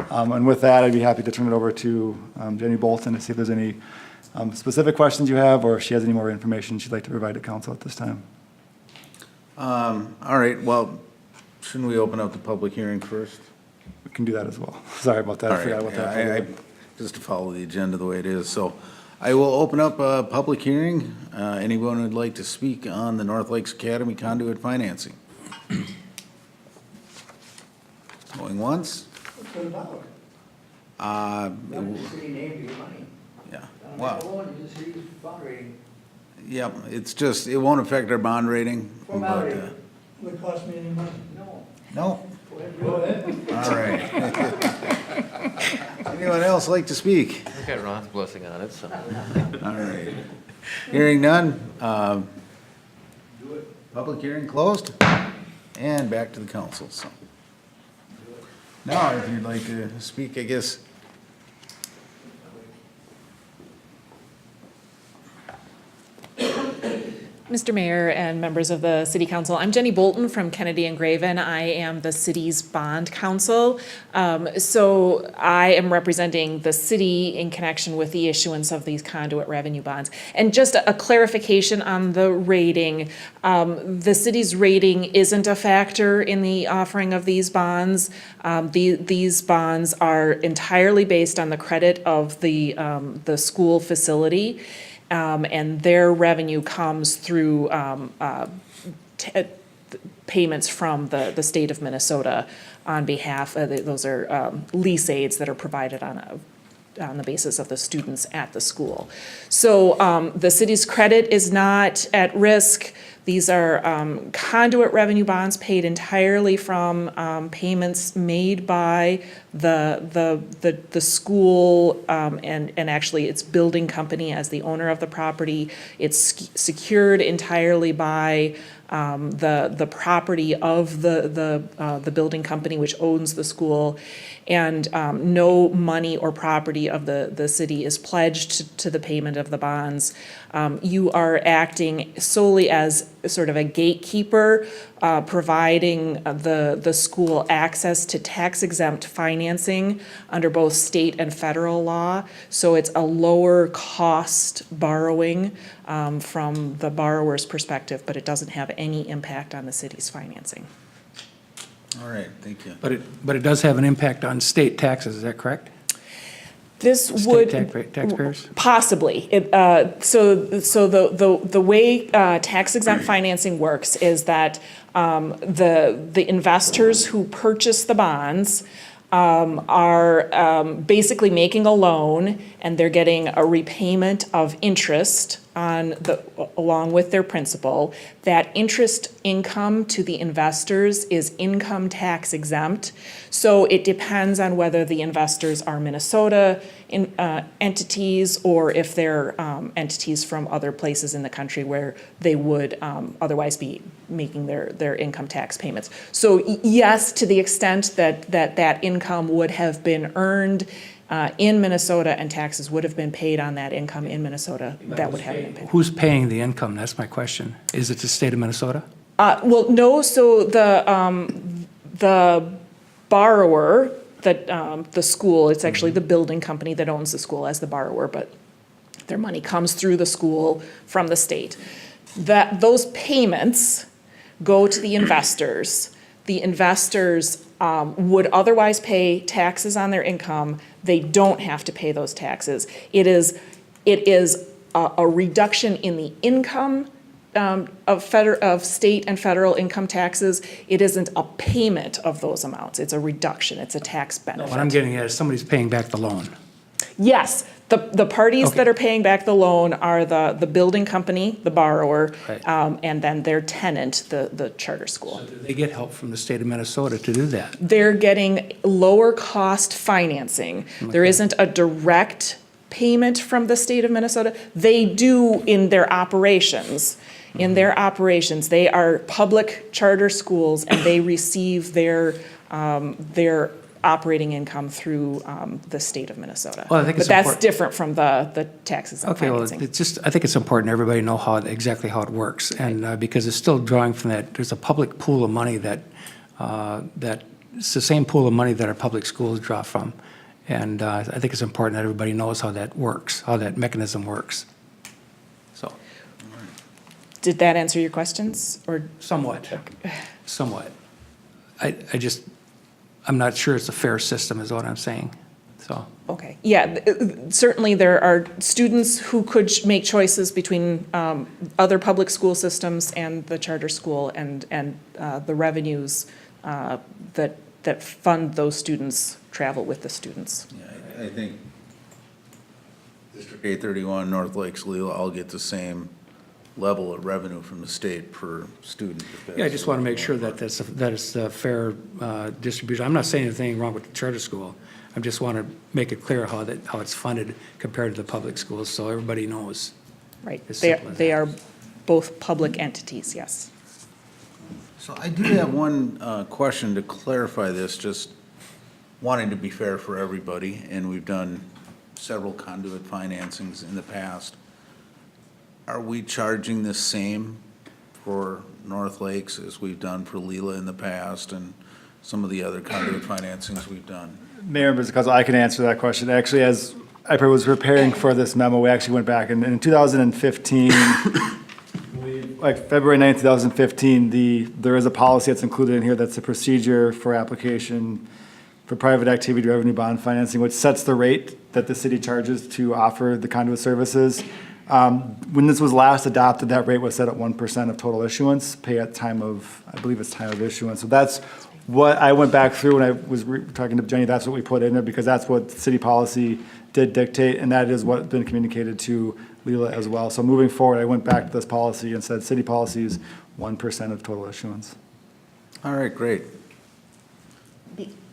And with that, I'd be happy to turn it over to Jenny Bolton to see if there's any specific questions you have, or if she has any more information she'd like to provide to council at this time. All right, well, shouldn't we open up the public hearing first? We can do that as well. Sorry about that. All I forgot right, about that. I just to follow the agenda the way it is. So I will open up a public hearing. Anyone who'd like to speak on the North Lakes Academy conduit financing? Going once? What's it about? Yeah, well, yep, it's just, it won't affect our bond rating. But, Would it cost me any money? no, Go ahead. all right. Anyone else like to speak? We got Ron's blessing on it, so. All right. Hearing none, public hearing closed, and back to the council, so. Now, if you'd like to speak, I guess. Mr. Mayor and members of the City Council. I'm Jenny Bolton from Kennedy and Graven. I am the city's bond counsel. So I am representing the city in connection with the issuance of these conduit revenue bonds. And just a clarification on the rating. The city's rating isn't a factor in the offering of these bonds. These bonds are entirely based on the credit of the school facility. And their revenue comes through payments from the state of Minnesota on behalf, those are lease aids that are provided on the basis of the students at the school. So the city's credit is not at risk. These are conduit revenue bonds paid entirely from payments made by the school and actually its building company as the owner of the property. It's secured entirely by the property of the building company which owns the school, and no money or property of the city is pledged to the payment of the bonds. You are acting solely as sort of a gatekeeper, providing the school access to tax-exempt financing under both state and federal law. So it's a lower cost borrowing from the borrower's perspective, but it doesn't have any impact on the city's financing. All right, thank you. But it does have an impact on state taxes, is that correct? This State would taxpayers? possibly. So the way tax-exempt financing works is that the investors who purchase the bonds are basically making a loan, and they're getting a repayment of interest along with their principal. That interest income to the investors is income tax exempt. So it depends on whether the investors are Minnesota entities or if they're entities from other places in the country where they would otherwise be making their income tax payments. So yes, to the extent that income would have been earned in Minnesota and taxes would have been paid on that income in Minnesota, that would have an impact. Who's paying the income? That's my question. Is it the state of Minnesota? Well, no, so the borrower, the school, it's actually the building company that owns the school as the borrower, but their money comes through the school from the state. Those payments go to the investors. The investors would otherwise pay taxes on their income. They don't have to pay those taxes. It is a reduction in the income of state and federal income taxes. It isn't a payment of those amounts. It's a reduction. It's a tax benefit. What I'm getting at is somebody's paying back the loan. Yes, the parties Okay. that are paying back the loan are the building company, the borrower, Right. and then their tenant, the charter school. Do they get help from the state of Minnesota to do that? They're getting lower cost financing. There Okay. isn't a direct payment from the state of Minnesota. They do in their operations. In their operations, they are public charter schools, and they receive their operating income through the state of Minnesota. Well, I think it's but that's important. different from the taxes and Okay, well, financing. it's just, I think it's important everybody know exactly how it works. And because it's still drawing from that, there's a public pool of money that it's the same pool of money that our public schools draw from. And I think it's important that everybody knows how that works, how that mechanism works. So, Did that answer your questions, or? somewhat, somewhat. I'm not sure it's a fair system is what I'm saying, so. Okay, yeah, certainly there are students who could make choices between other public school systems and the charter school, and the revenues that fund those students travel with the students. Yeah, I think District 831, North Lakes, Leela all get the same level of revenue from the state per student. Yeah, I just want to make sure that it's a fair distribution. I'm not saying anything wrong with the charter school. I just want to make it clear how it's funded compared to the public schools, so everybody knows. Right, As they simple as they that. are both public entities, yes. So I do have one question to clarify this, just wanting to be fair for everybody, and we've done several conduit financings in the past. Are we charging the same for North Lakes as we've done for Leela in the past and some of the other conduit financings we've done? Mayor, because I can answer that question. Actually, as I was preparing for this memo, we actually went back and in 2015, like February 9th, 2015, there is a policy that's included in here that's a procedure for application for private activity revenue bond financing, which sets the rate that the city charges to offer the conduit services. When this was last adopted, that rate was set at 1% of total issuance, pay at time of, I believe it's time of issuance. So that's what I went back through when I was talking to Jenny, that's what we put in there because that's what city policy did dictate, and that is what's been communicated to Leela as well. So moving forward, I went back to this policy and said city policy is 1% of total issuance. All right, great.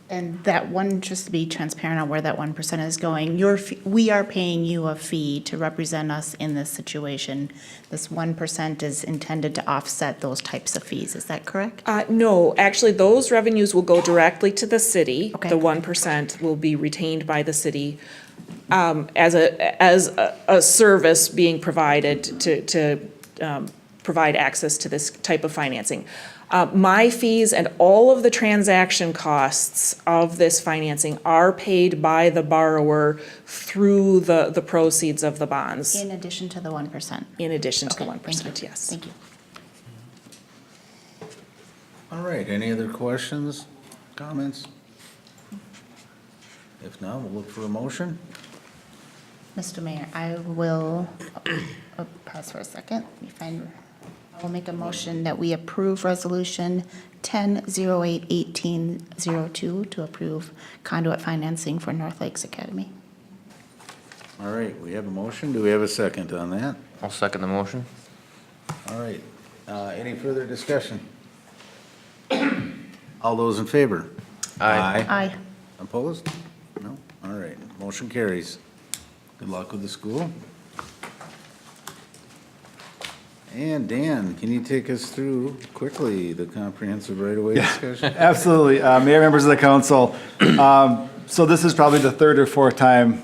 And that one, just to be transparent on where that 1% is going, we are paying you a fee to represent us in this situation. This 1% is intended to offset those types of fees, is that correct? No, actually, those revenues will go directly to the city. Okay. The 1% will be retained by the city as a service being provided to provide access to this type of financing. My fees and all of the transaction costs of this financing are paid by the borrower through the proceeds of the bonds. In addition to the 1%? In addition to the Okay, thank 1%, you. yes. Thank you. All right, any other questions, comments? If not, we'll look for a motion. Mr. Mayor, I will, pause for a second. Let me find, I will make a motion that we approve Resolution 10-08-1802 to approve conduit financing for North Lakes Academy. All right, we have a motion. Do we have a second on that? I'll second the motion. All right, any further discussion? All those in favor? Aye. Aye. Opposed? No? All right, motion carries. Good luck with the school. And Dan, can you take us through quickly the comprehensive right-of-way discussion? Absolutely. Mayor, members of the council. So this is probably the third or fourth time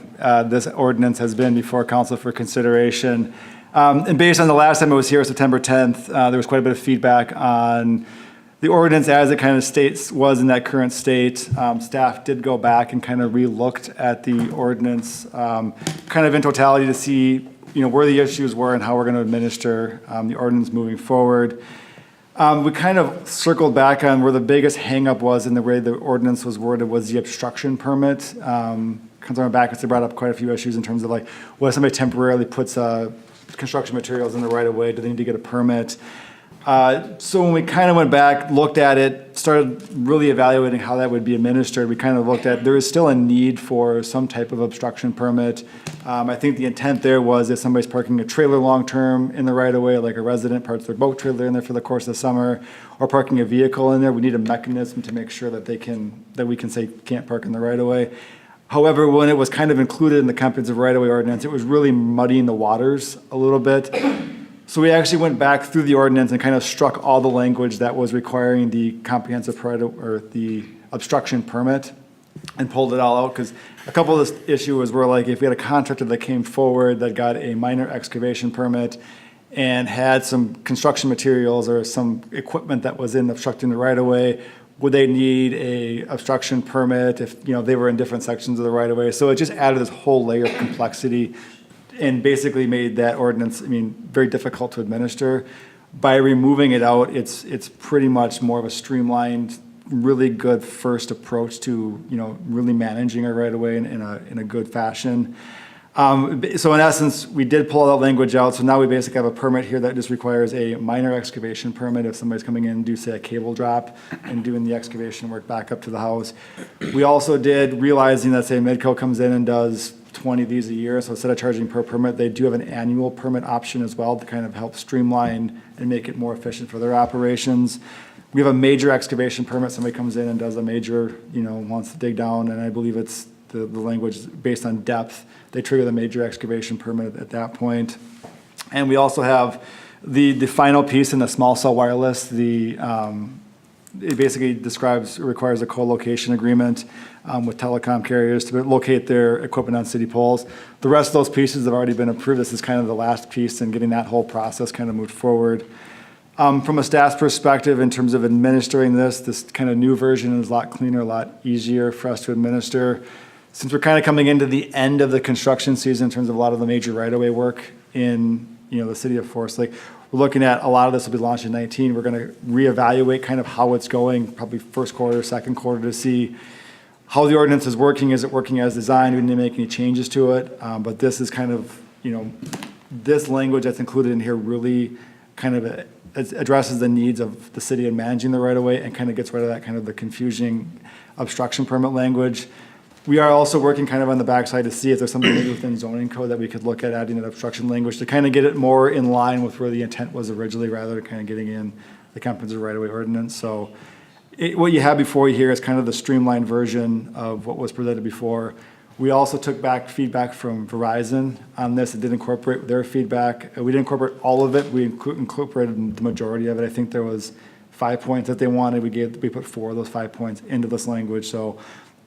this ordinance has been before council for consideration. And based on the last time I was here, September 10th, there was quite a bit of feedback on the ordinance as it kind of was in that current state. Staff did go back and kind of re-looked at the ordinance, kind of in totality to see, where the issues were and how we're going to administer the ordinance moving forward. We kind of circled back on where the biggest hangup was in the way the ordinance was worded was the obstruction permit. Councilmember Backus brought up quite a few issues in terms of like, what if somebody temporarily puts construction materials in the right of way? Do they need to get a permit? So when we kind of went back, looked at it, started really evaluating how that would be administered, we kind of looked at, there is still a need for some type of obstruction permit. I think the intent there was if somebody's parking a trailer long-term in the right-of-way, like a resident parks their boat trailer in there for the course of the summer, or parking a vehicle in there, we need a mechanism to make sure that we can say can't park in the right-of-way. However, when it was kind of included in the comprehensive right-of-way ordinance, it was really muddying the waters a little bit. So we actually went back through the ordinance and kind of struck all the language that was requiring the comprehensive or the obstruction permit and pulled it all out, because a couple of the issues were like if we had a contractor that came forward that got a minor excavation permit and had some construction materials or some equipment that was in obstructing the right-of-way, would they need a obstruction permit if they were in different sections of the right-of-way? So it just added this whole layer of complexity and basically made that ordinance, very difficult to administer. By removing it out, it's pretty much more of a streamlined, really good first approach to, really managing a right-of-way in a good fashion. So in essence, we did pull that language out, so now we basically have a permit here that just requires a minor excavation permit if somebody's coming in and do, say, a cable drop and doing the excavation work back up to the house. We also did, realizing that, say, Midco comes in and does 20 of these a year, so instead of charging per permit, they do have an annual permit option as well to kind of help streamline and make it more efficient for their operations. We have a major excavation permit, somebody comes in and does a major, wants to dig down, and I believe it's the language based on depth. They trigger the major excavation permit at that point. And we also have the final piece in the small cell wireless, it basically requires a co-location agreement with telecom carriers to locate their equipment on city poles. The rest of those pieces have already been approved. This is kind of the last piece in getting that whole process kind of moved forward. From a staff's perspective, in terms of administering this kind of new version is a lot cleaner, a lot easier for us to administer. Since we're kind of coming into the end of the construction season in terms of a lot of the major right-of-way work in, the city of Forest Lake, we're looking at a lot of this will be launched in 19. We're going to reevaluate kind of how it's going, probably first quarter, second quarter, to see how the ordinance is working. Is it working as designed? We need to make any changes to it. But this is kind of, this language that's included in here really kind of addresses the needs of the city in managing the right-of-way and kind of gets rid of that kind of the confusing obstruction permit language. We are also working kind of on the backside to see if there's something maybe within zoning code that we could look at adding an obstruction language to kind of get it more in line with where the intent was originally, rather than kind of getting in the comprehensive right-of-way ordinance. So what you have before you here is kind of the streamlined version of what was presented before. We also took back feedback from Verizon on this. It did incorporate their feedback. We didn't incorporate all of it. We incorporated the majority of it. I think there was 5 points that they wanted. We put 4 of those 5 points into this language. So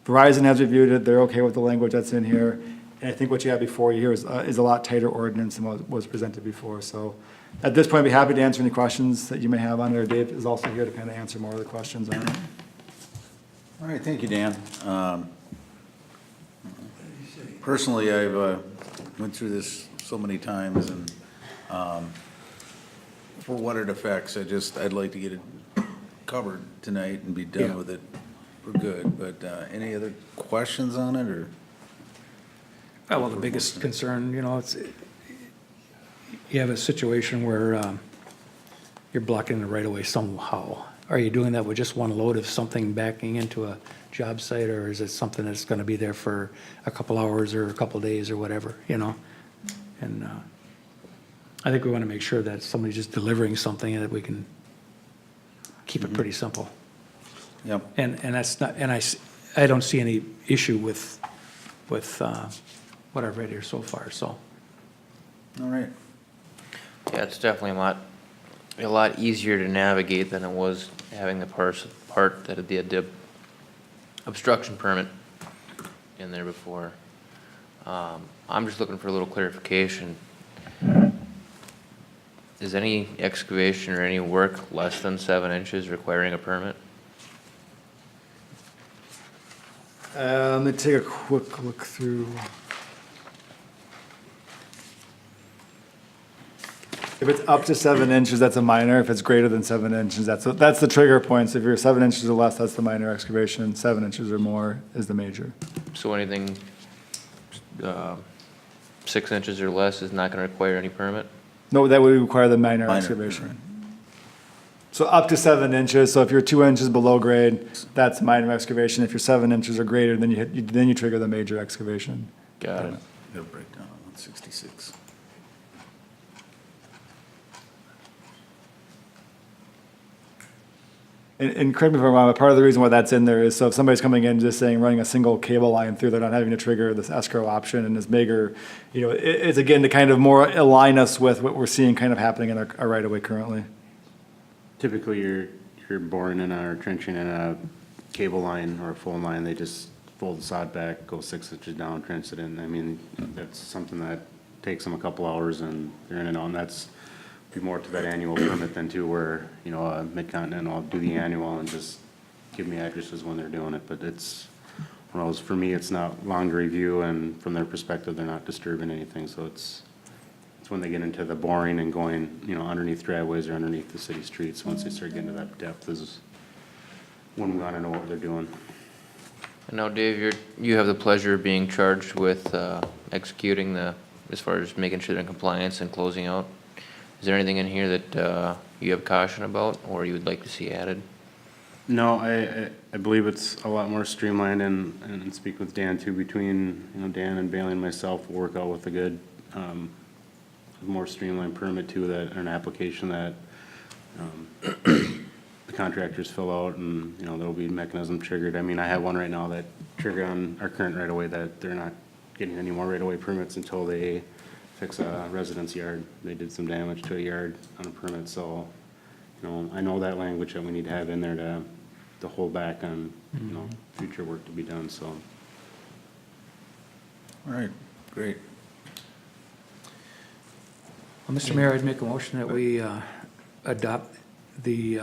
Verizon has reviewed it. They're okay with the language that's in here. And I think what you have before you here is a lot tighter ordinance than what was presented before. So at this point, I'd be happy to answer any questions that you may have on it. Dave is also here to kind of answer more of the questions on it. All right, thank you, Dan. Personally, I've went through this so many times, and for what it affects, I'd like to get it covered tonight and be done with it for good. But any other questions on it, or? Well, the biggest concern, it's, you have a situation where you're blocking the right-of-way somehow. Are you doing that with just one load of something backing into a job site, or is it something that's going to be there for a couple hours or a couple days or whatever, And I think we want to make sure that somebody's just delivering something and that we can keep it pretty simple. Yep. And that's not, and I don't see any issue with what I've read here so far, so. All right. Yeah, it's definitely a lot easier to navigate than it was having the part that the obstruction permit in there before. I'm just looking for a little clarification. Is any excavation or any work less than 7 inches requiring a permit? Let me take a quick look through. If it's up to 7 inches, that's a minor. If it's greater than 7 inches, that's the trigger point. So if you're 7 inches or less, that's the minor excavation. 7 inches or more is the major. So anything 6 inches or less is not going to require any permit? No, that would require the minor excavation. So up to 7 inches. So if you're 2 inches below grade, that's minor excavation. If you're 7 inches or greater, then you trigger the major excavation. Got it. It'll break down on 166. And correct me if I'm wrong, but part of the reason why that's in there is so if somebody's coming in just saying running a single cable line through, they're not having to trigger this escrow option and this bigger, it's again to kind of more align us with what we're seeing kind of happening in our right-of-way currently. Typically, you're boring in or trenching in a cable line or a phone line, they just fold the sod back, go 6 inches down, trench it in. I mean, that's something that takes them a couple hours and they're in and out, and that's be more to that annual permit than to where, Mid-Continent will do the annual and just give me addresses when they're doing it. But it's, for me, it's not long to review, and from their perspective, they're not disturbing anything. So it's when they get into the boring and going, underneath driveways or underneath the city streets. Once they start getting to that depth is when we want to know what they're doing. And now, Dave, you have the pleasure of being charged with executing as far as making sure they're in compliance and closing out. Is there anything in here that you have caution about or you would like to see added? No, I believe it's a lot more streamlined, and speak with Dan too, between, Dan and Bailey and myself, will work out with a good, more streamlined permit too, that, an application that the contractors fill out, and, there'll be mechanism triggered. I mean, I have one right now that triggered on our current right-of-way that they're not getting any more right-of-way permits until they fix a residence yard. They did some damage to a yard on a permit, so, I know that language that we need to have in there to hold back on, future work to be done, so. All right, great. Well, Mr. Mayor, I'd make a motion that we adopt the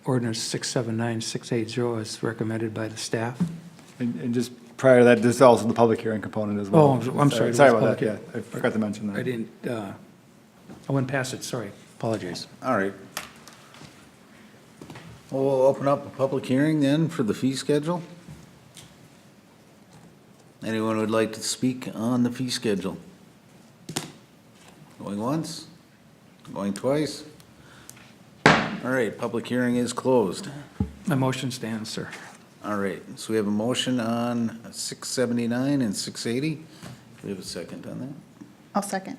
ordinance 679-680 as recommended by the staff. And just prior to that, there's also the public hearing component as well. Oh, I'm sorry. Sorry there was about that, public yeah, I forgot to mention that. I didn't, I went past it, sorry, apologize. All right. Well, we'll open up a public hearing then for the fee schedule. Anyone would like to speak on the fee schedule? Going once? Going twice? All right, public hearing is closed. My motion stands, sir. All right, so we have a motion on 679 and 680. Do we have a second on that? I'll second.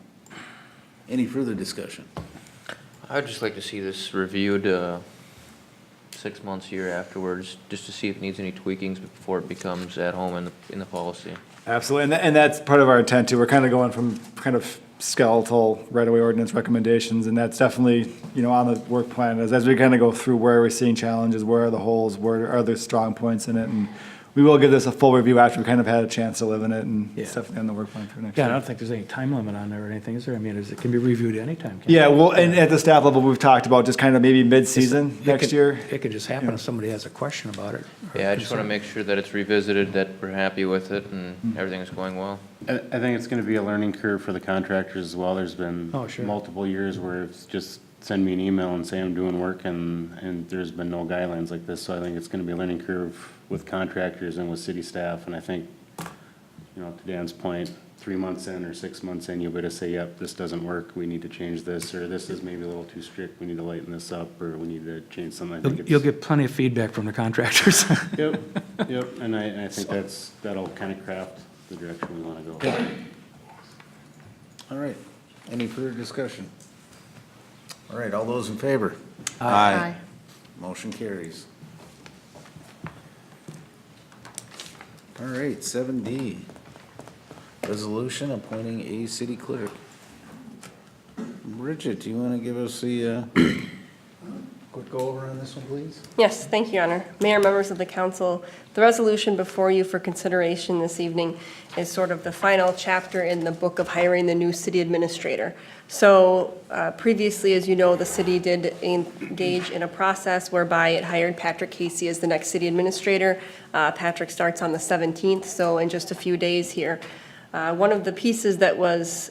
Any further discussion? I would just like to see this reviewed 6 months, year afterwards, just to see if it needs any tweakings before it becomes at home in the policy. Absolutely, and that's part of our intent too. We're kind of going from kind of skeletal right-of-way ordinance recommendations, and that's definitely, you know, on the work plan as we kind of go through where we're seeing challenges, where are the holes, where are there strong points in it, and we will give this a full review after we kind of had a chance to live in it, and it's definitely on the work plan for next Yeah, I year. don't think there's any time limit on there or anything, is there? I mean, it can be reviewed anytime. can't it? Yeah, well, and at the staff level, we've talked about just kind of maybe mid-season It next could- year. It could just happen if somebody has a question about it. or Yeah, I just want to concern. make sure that it's revisited, that we're happy with it, and everything is going well. I think it's gonna be a learning curve for the contractors as well. There's been Oh, sure. multiple years where it's just send me an email and say I'm doing work, and there's been no guidelines like this. So I think it's gonna be a learning curve with contractors and with city staff. And I think, you know, to Dan's point, 3 months in or 6 months in, you'll better say, yep, this doesn't work, we need to change this, or this is maybe a little too strict, we need to lighten this up, or we need to change something. I think it's. You'll get plenty of feedback from the contractors. Yep, yep, and I think that'll kind of craft the direction we want to go. All right, any further discussion? All right, all those in favor? Aye. Motion carries. All right, 7D, resolution appointing a city clerk. Bridget, do you want to give us the quick go over on this one, please? Yes, thank you, Your Honor. Mayor, members of the council, the resolution before you for consideration this evening is sort of the final chapter in the book of hiring the new city administrator. So previously, as you know, the city did engage in a process whereby it hired Patrick Casey as the next city administrator. Patrick starts on the 17th, so in just a few days here. One of the pieces that was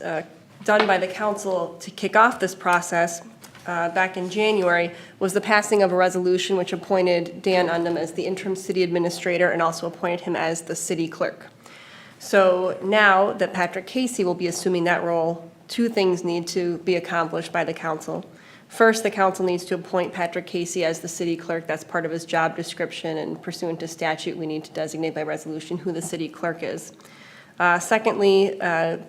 done by the council to kick off this process back in January was the passing of a resolution which appointed Dan Undum as the interim city administrator and also appointed him as the city clerk. So now that Patrick Casey will be assuming that role, two things need to be accomplished by the council. First, the council needs to appoint Patrick Casey as the city clerk. That's part of his job description, and pursuant to statute, we need to designate by resolution who the city clerk is. Secondly,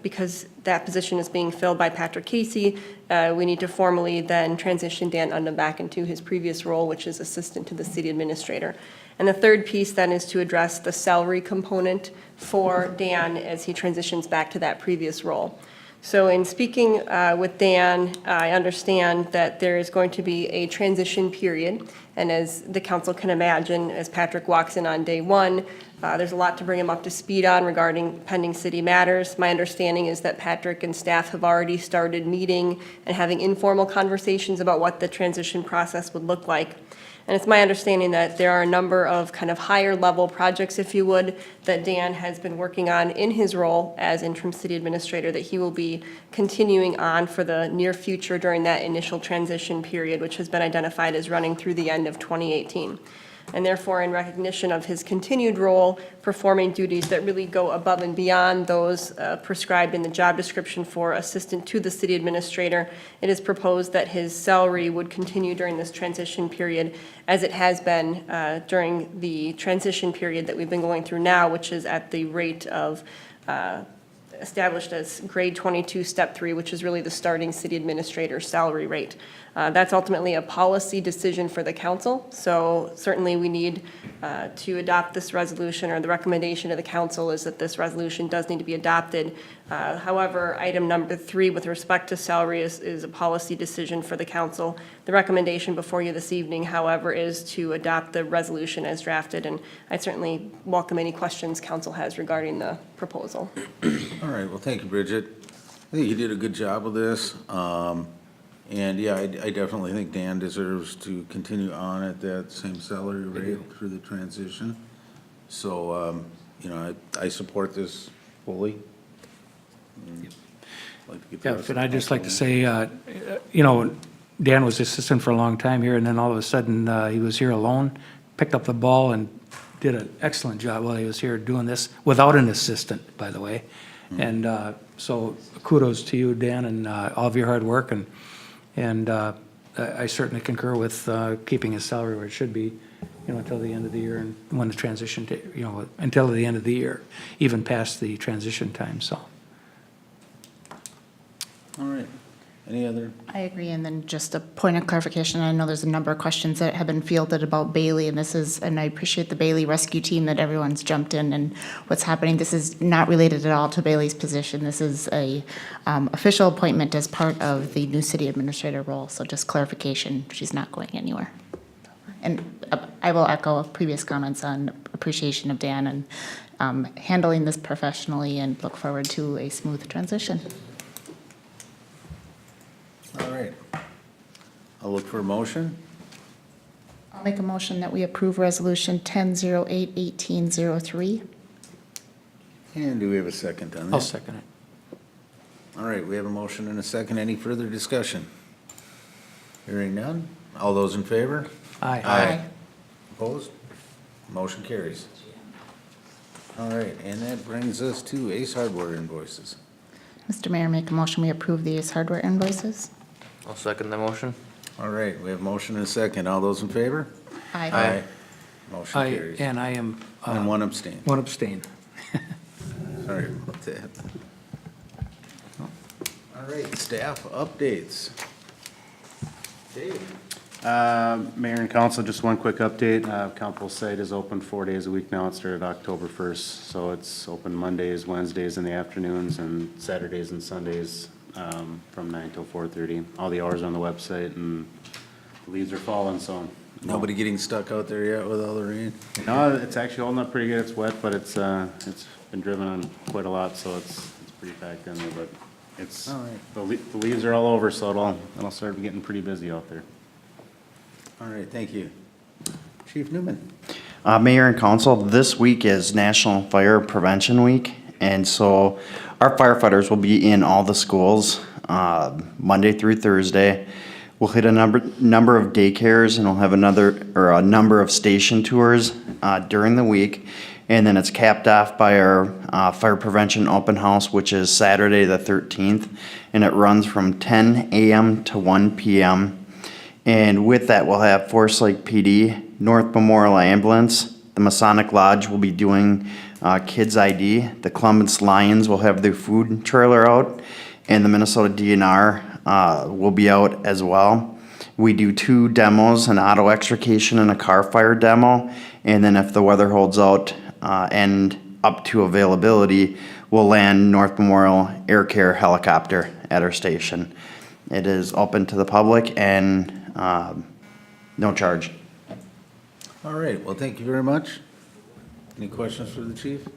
because that position is being filled by Patrick Casey, we need to formally then transition Dan Undum back into his previous role, which is assistant to the city administrator. And the third piece then is to address the salary component for Dan as he transitions back to that previous role. So in speaking with Dan, I understand that there is going to be a transition period. And as the council can imagine, as Patrick walks in on day one, there's a lot to bring him up to speed on regarding pending city matters. My understanding is that Patrick and staff have already started meeting and having informal conversations about what the transition process would look like. And it's my understanding that there are a number of kind of higher level projects, if you would, that Dan has been working on in his role as interim city administrator that he will be continuing on for the near future during that initial transition period, which has been identified as running through the end of 2018. And therefore, in recognition of his continued role, performing duties that really go above and beyond those prescribed in the job description for assistant to the city administrator, it is proposed that his salary would continue during this transition period as it has been during the transition period that we've been going through now, which is at the rate of established as grade 22, step 3, which is really the starting city administrator salary rate. That's ultimately a policy decision for the council, so certainly we need to adopt this resolution, or the recommendation of the council is that this resolution does need to be adopted. However, item number 3 with respect to salary is a policy decision for the council. The recommendation before you this evening, however, is to adopt the resolution as drafted, and I certainly welcome any questions council has regarding the proposal. All right, well, thank you, Bridget. I think you did a good job with this. And yeah, I definitely think Dan deserves to continue on at that same salary rate through the transition. So, you know, I support this fully. Like to get the Yeah, rest and of I'd the just like to council say, you know, Dan was assistant for a long time here, and then all of a sudden, he was here alone, picked up the ball and did an excellent job while he was here doing this, without an assistant, by the way. And so kudos to you, Dan, and all of your hard work, and I certainly concur with keeping his salary where it should be, you know, until the end of the year, and when the transition, you know, until the end of the year, even past the transition time, so. All right. Any other? I agree, and then just a point of clarification, I know there's a number of questions that have been fielded about Bailey, and and I appreciate the Bailey rescue team that everyone's jumped in and what's happening. This is not related at all to Bailey's position. This is a official appointment as part of the new city administrator role, so just clarification, she's not going anywhere. And I will echo previous comments on appreciation of Dan and handling this professionally, and look forward to a smooth transition. All right. I'll look for a motion. I'll make a motion that we approve Resolution 1008-1803. And do we have a second on that? I'll second it. All right, we have a motion and a second. Any further discussion? Hearing none. All those in favor? Aye. Aye. Opposed? Motion carries. All right, and that brings us to Ace Hardware invoices. Mr. Mayor, make a motion we approve the Ace Hardware invoices. I'll second the motion. All right, we have a motion and a second. All those in favor? Aye. Motion carries. And I am. And one abstain. One abstain. Sorry about that. All right, staff updates. Dave? Mayor and council, just one quick update. Council site is open 4 days a week now. It started October 1st. So it's open Mondays, Wednesdays in the afternoons, and Saturdays and Sundays from 9 till 4:30. All the hours are on the website, and the leaves are falling, so. Nobody getting stuck out there yet with all the rain? No, it's actually holding up pretty good. It's wet, but it's been driven on quite a lot, so it's pretty packed in there, but it's, All right. the leaves are all over, so it'll start getting pretty busy out there. All right, thank you. Chief Newman? Mayor and council, this week is National Fire Prevention Week, and so our firefighters will be in all the schools Monday through Thursday. We'll hit a number of daycares, and we'll have a number of station tours during the week, and then it's capped off by our fire prevention open house, which is Saturday the 13th, and it runs from 10 a.m. to 1 p.m. And with that, we'll have Forest Lake PD, North Memorial Ambulance, the Masonic Lodge will be doing Kids ID, the Columbus Lions will have their food trailer out, and the Minnesota DNR will be out as well. We do 2 demos, an auto extrication and a car fire demo, and then if the weather holds out and up to availability, we'll land North Memorial Air Care helicopter at our station. It is open to the public and no charge. All right, well, thank you very much. Any questions for the chief?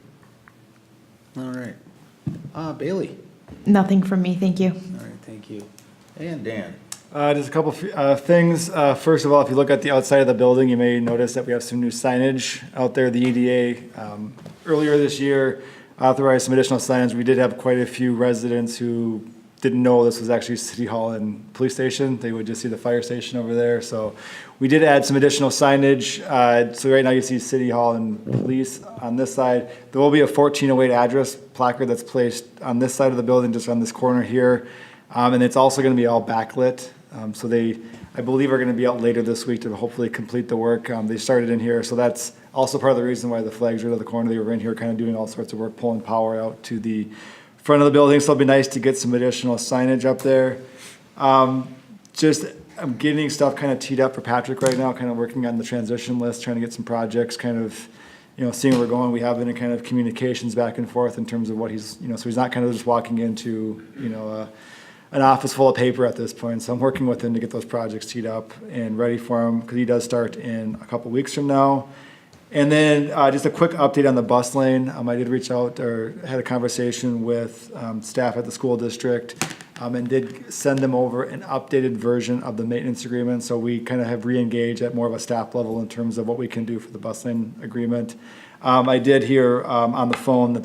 All right. Bailey? Nothing from me, thank you. All right, thank you. And Dan? Just a couple things. First of all, if you look at the outside of the building, you may notice that we have some new signage out there. The EDA earlier this year authorized some additional signs. We did have quite a few residents who didn't know this was actually City Hall and Police Station. They would just see the fire station over there. So we did add some additional signage. So right now you see City Hall and Police on this side. There will be a 1408 address placard that's placed on this side of the building, just on this corner here. And it's also going to be all backlit. So I believe, are going to be out later this week to hopefully complete the work. They started in here. So that's also part of the reason why the flags are to the corner. They were in here kind of doing all sorts of work, pulling power out to the front of the building, so it'll be nice to get some additional signage up there. I'm getting stuff kind of teed up for Patrick right now, kind of working on the transition list, trying to get some projects, kind of, seeing where we're going. We have been in kind of communications back and forth in terms of what he's, so he's not kind of just walking into, an office full of paper at this point. So I'm working with him to get those projects teed up and ready for him, because he does start in a couple weeks from now. And then just a quick update on the bus lane. I did reach out or had a conversation with staff at the school district. and did send them over an updated version of the maintenance agreement. So we kind of have re-engaged at more of a staff level in terms of what we can do for the bus lane agreement. I did hear on the phone that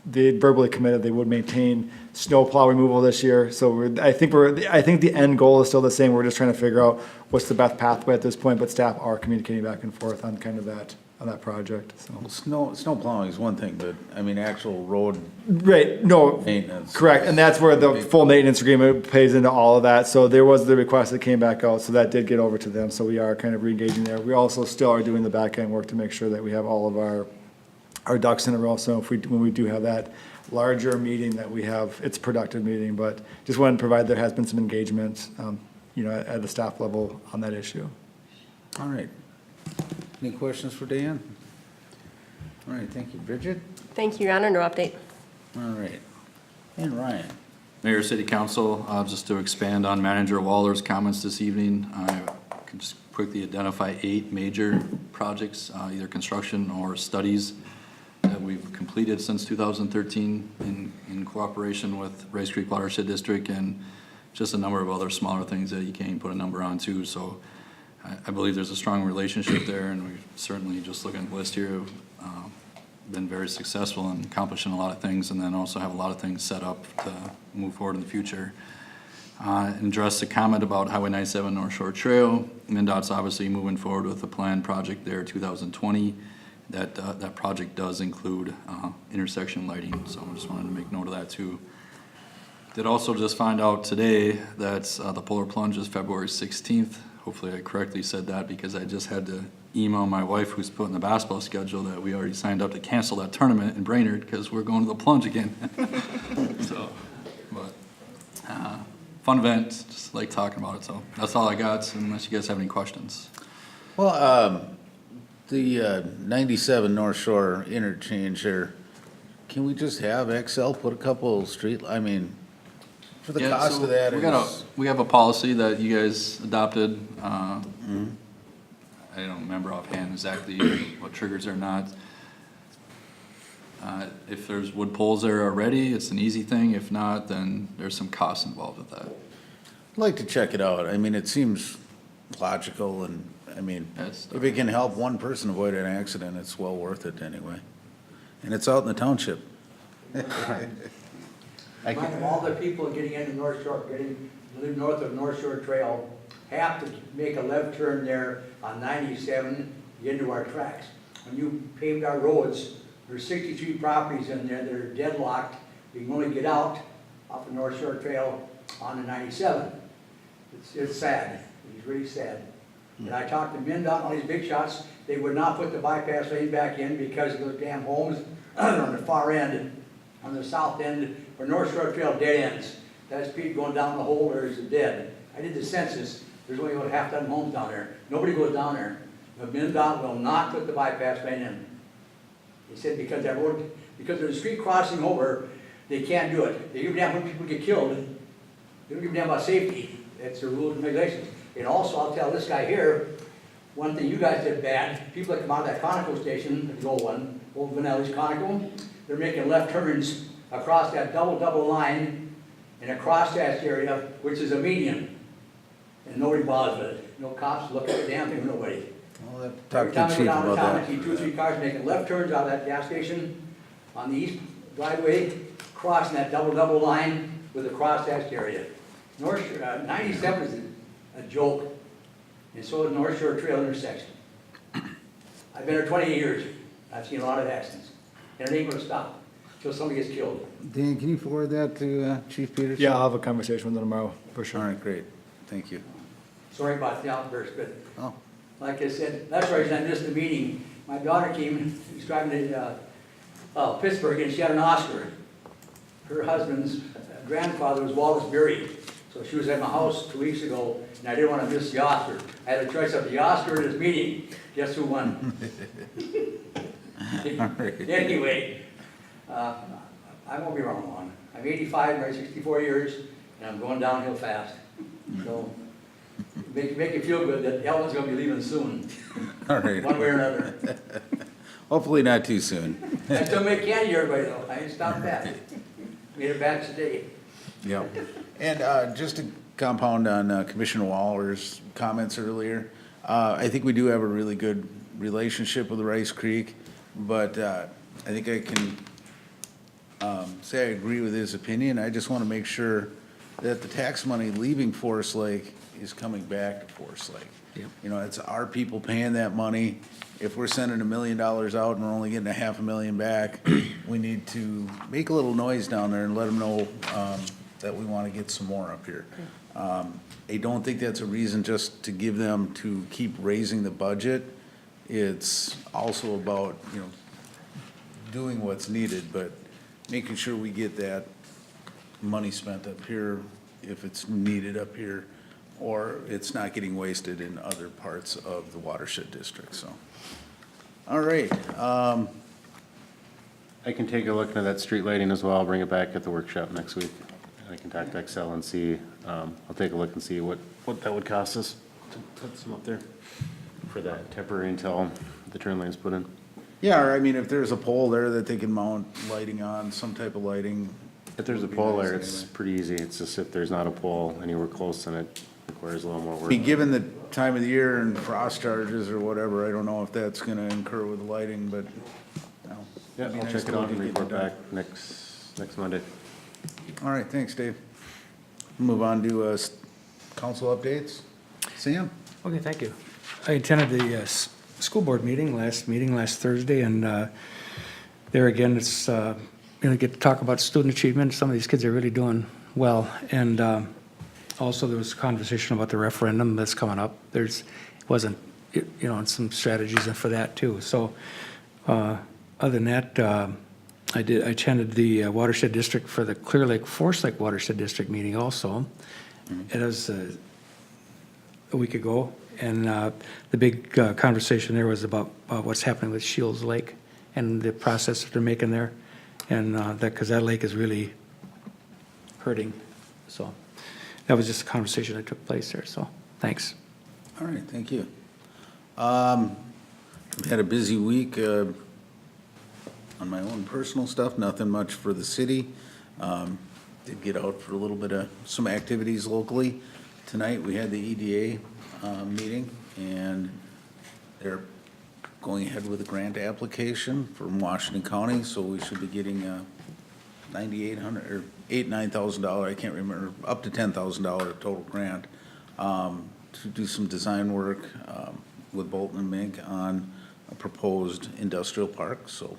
they verbally committed they would maintain snow plow removal this year. So I think the end goal is still the same. We're just trying to figure out what's the best pathway at this point, but staff are communicating back and forth on kind of that, on that project, so. Snow plowing is one thing, but I mean, actual road Right, no, maintenance. correct, and that's where the full maintenance agreement plays into all of that. So there was the request that came back out, so that did get over to them, so we are kind of re-engaging there. We also still are doing the back end work to make sure that we have all of our ducks in a row, so when we do have that larger meeting that we have, it's a productive meeting, but just wanted to provide, there has been some engagement, at the staff level on that issue. All right. Any questions for Dan? All right, thank you. Bridget? Thank you, Your Honor, no update. All right. And Ryan? Mayor, City Council, just to expand on Manager Waller's comments this evening, I can just quickly identify 8 major projects, either construction or studies that we've completed since 2013 in cooperation with Rice Creek Watershed District, and just a number of other smaller things that you can't put a number on too. So I believe there's a strong relationship there, and we've certainly, just looking at the list here, been very successful in accomplishing a lot of things, and then also have a lot of things set up to move forward in the future. And address the comment about Highway 97 North Shore Trail. MnDOT's obviously moving forward with a planned project there, 2020. That project does include intersection lighting, so I just wanted to make note of that too. Did also just find out today that the Polar Plunge is February 16th. Hopefully I correctly said that, because I just had to email my wife, who's putting the basketball schedule, that we already signed up to cancel that tournament in Brainerd because we're going to the Plunge again. So, but fun event, just like talking about it. So that's all I got, unless you guys have any questions. Well, the 97 North Shore interchange there, can we just have XL put a couple street, I mean, for the Yeah, cost so of that we have a policy that you guys adopted. I don't remember offhand exactly what triggers or not. If there's wood poles there already, it's an easy thing. If not, then there's some costs involved with that. I'd like to check it out. I mean, it seems logical, and I mean, if it can help one person avoid an accident, it's well worth it anyway. And it's out in the township. All the people getting into North Shore, live north of North Shore Trail, have to make a left turn there on 97 to get into our tracks. When you paved our roads, there's 63 properties in there that are deadlocked. You can only get out off the North Shore Trail on the 97. It's sad. It's really sad. And I talked to MnDOT, all these big shots, they would not put the bypass lane back in because of those damn homes on the far end, on the south end, where North Shore Trail dead ends. That speed going down the hole there is dead. I did the census. There's only about half dozen homes down there. Nobody goes down there. But MnDOT will not put the bypass lane in. They said because that road, because there's a street crossing over, they can't do it. They give a damn when people get killed. They don't give a damn about safety. That's the rules and regulations. And also, I'll tell this guy here, one thing you guys did bad, people that come out of that Conoco station, the old one, old Vanelli's Conoco, they're making left turns across that double line and across that area, which is a median. And nobody bothers with it. No cops look at the damn thing, nobody. Well, Every talk time to I go Chief down to about town, I that. see 2 or 3 cars making left turns out of that gas station on the east driveway, crossing that double line with a crosshatched area. North Shore, 97 is a joke, and so is North Shore Trail intersection. I've been there 28 years. I've seen a lot of accidents, and it ain't gonna stop until somebody gets killed. Dan, can you forward that to Chief Peterson? Yeah, I'll have a conversation with them tomorrow, for sure. All right, great. Thank you. Sorry about the outburst, but Oh. like I said, that's the reason I missed the meeting. My daughter came, she was driving to Pittsburgh, and she had an Oscar. Her husband's grandfather was Wallace Berry, so she was at my house 2 weeks ago, and I didn't want to miss the Oscar. I had a choice of the Oscar and this meeting. Guess who won? Anyway, I won't be around long. I'm 85, married 64 years, and I'm going downhill fast. So make you feel good that Ellen's going to be leaving soon, All right. one way or another. Hopefully not too soon. I still make candy, everybody, though. I ain't stopped that. Made it back today. Yeah. And just to compound on Commissioner Waller's comments earlier, I think we do have a really good relationship with Rice Creek, but I think I can say I agree with his opinion. I just want to make sure that the tax money leaving Forest Lake is coming back to Forest Lake. Yep. You know, it's our people paying that money. If we're sending $1 million out and we're only getting $500,000 back, we need to make a little noise down there and let them know that we want to get some more up here. I don't think that's a reason just to give them to keep raising the budget. It's also about, you know, doing what's needed, but making sure we get that money spent up here if it's needed up here, or it's not getting wasted in other parts of the watershed district, so. All right, I can take a look into that street lighting as well. I'll bring it back at the workshop next week. I can talk to Excel and see, I'll take a look and see what that would cost us to put some up there for that temporary until the turn lane's put in. yeah, or I mean, if there's a pole there that they can mount lighting on, some type of lighting. If there's a would be pole nice there, it's anyway. pretty easy. It's just if there's not a pole anywhere close, then it requires a little more work. Be given the time of the year and frost charges or whatever, I don't know if that's gonna incur with lighting, but, no. Yeah, It'd be I'll nice check to it out look and at report getting it back next Monday. done. All right, thanks, Dave. Move on to, council updates. Sam? Okay, thank you. I attended the school board meeting last Thursday, and there again, it's, you know, get to talk about student achievement. Some of these kids are really doing well. And also, there was a conversation about the referendum that's coming up. Wasn't, you know, and some strategies for that too. So, other than that, I attended the watershed district for the Clear Lake, Forest Lake Watershed District meeting also. It was a week ago, and the big conversation there was about what's happening with Shields Lake and the process that they're making there, and because that lake is really hurting. So that was just a conversation that took place there, so thanks. All right, thank you. We had a busy week on my own personal stuff, nothing much for the city. Did get out for a little bit of some activities locally. Tonight, we had the EDA meeting, and they're going ahead with a grant application from Washington County, so we should be getting $9,800 or $9,000, I can't remember, up to $10,000 total grant to do some design work with Bolton and Mink on a proposed industrial park. So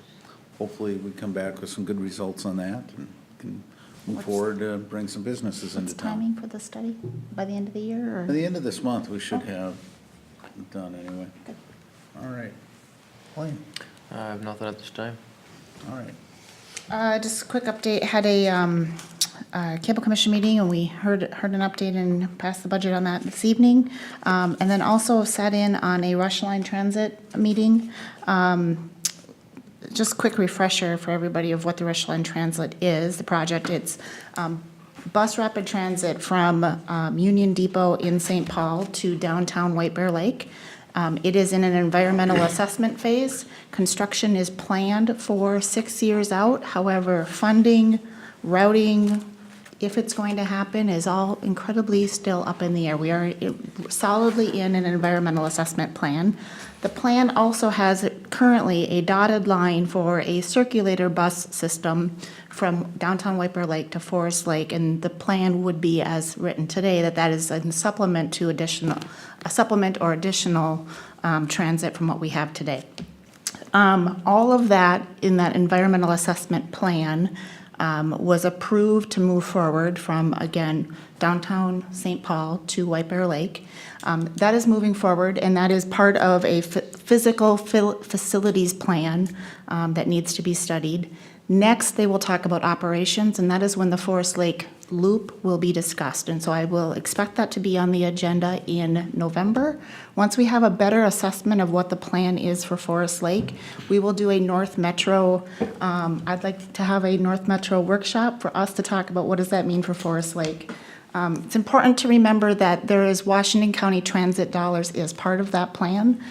hopefully we come back with some good results on that and can move forward to bring some businesses into What's town. timing for the study? By the end of the year, or? By the end of this month, we should have it done anyway. All right. Wayne? I have nothing at this time. All right. Just a quick update, had a cable commission meeting, and we heard an update and passed the budget on that this evening. And then also sat in on a Rush Line Transit meeting. Just quick refresher for everybody of what the Rush Line Transit is, the project. It's bus rapid transit from Union Depot in St. Paul to downtown White Bear Lake. It is in an environmental assessment phase. Construction is planned for 6 years out. However, funding, routing, if it's going to happen, is all incredibly still up in the air. We are solidly in an environmental assessment plan. The plan also has currently a dotted line for a circulator bus system from downtown White Bear Lake to Forest Lake, and the plan would be as written today, that is a supplement or additional transit from what we have today. All of that in that environmental assessment plan was approved to move forward from, again, downtown St. Paul to White Bear Lake. That is moving forward, and that is part of a physical facilities plan that needs to be studied. Next, they will talk about operations, and that is when the Forest Lake Loop will be discussed. And so I will expect that to be on the agenda in November. Once we have a better assessment of what the plan is for Forest Lake, we will do a North Metro, I'd like to have a North Metro workshop for us to talk about what does that mean for Forest Lake. It's important to remember that there is Washington County Transit dollars is part of that plan.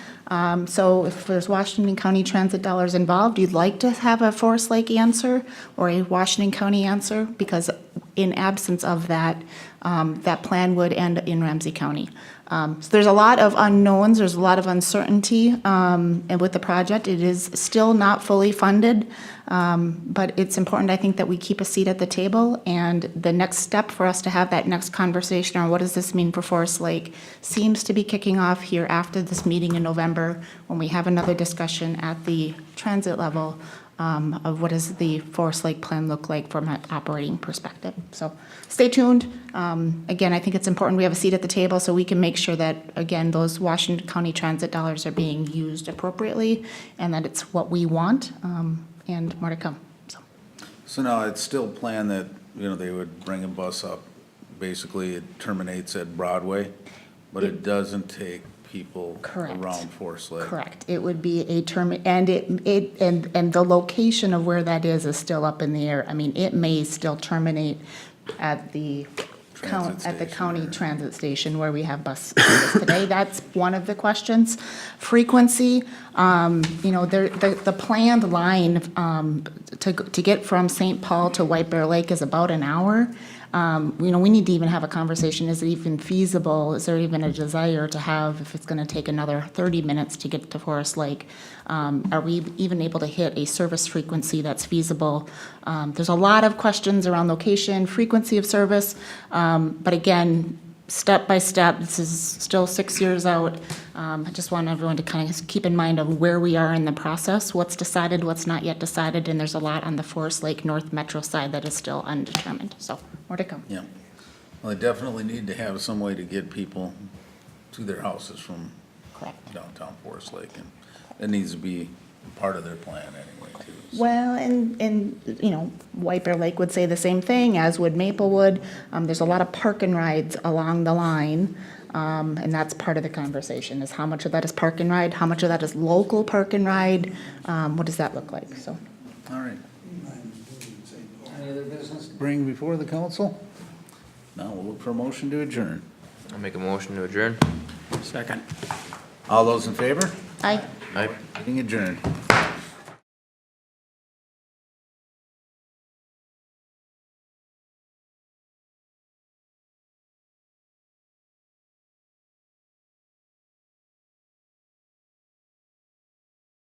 So if there's Washington County Transit dollars involved, you'd like to have a Forest Lake answer or a Washington County answer, because in absence of that, that plan would end in Ramsey County. So there's a lot of unknowns, there's a lot of uncertainty, and with the project, it is still not fully funded. But it's important, I think, that we keep a seat at the table, and the next step for us to have that next conversation on what does this mean for Forest Lake seems to be kicking off here after this meeting in November, when we have another discussion at the transit level of what does the Forest Lake plan look like from an operating perspective. So stay tuned. Again, I think it's important we have a seat at the table so we can make sure that, again, those Washington County transit dollars are being used appropriately and that it's what we want, and more to come. So now it's still planned that, you know, they would bring a bus up, basically it terminates at Broadway, but it doesn't take people Correct. around Forest Lake. Correct. It would be a term, and and the location of where that is still up in the air. I mean, it may still terminate at the county transit station where we have bus service today. That's one of the questions. Frequency, you know, the planned line to get from St. Paul to White Bear Lake is about an hour. You know, we need to even have a conversation, is it even feasible, is there even a desire to have, if it's gonna take another 30 minutes to get to Forest Lake, are we even able to hit a service frequency that's feasible? There's a lot of questions around location, frequency of service, but again, step by step, this is still 6 years out. I just want everyone to kind of keep in mind of where we are in the process, what's decided, what's not yet decided, and there's a lot on the Forest Lake North Metro side that is still undetermined, so more to come. Yeah. Well, they definitely need to have some way to get people to their houses from downtown Forest Lake, and that needs to be part of their plan anyway, too. Well, and, you know, White Bear Lake would say the same thing, as would Maplewood. There's a lot of park and rides along the line, and that's part of the conversation, is how much of that is park and ride, how much of that is local park and ride, what does that look like, so. All right. Any other business to bring before the council? Now we'll look for a motion to adjourn. I'll make a motion to adjourn. Second. All those in favor? Aye. Aye. Meeting adjourned.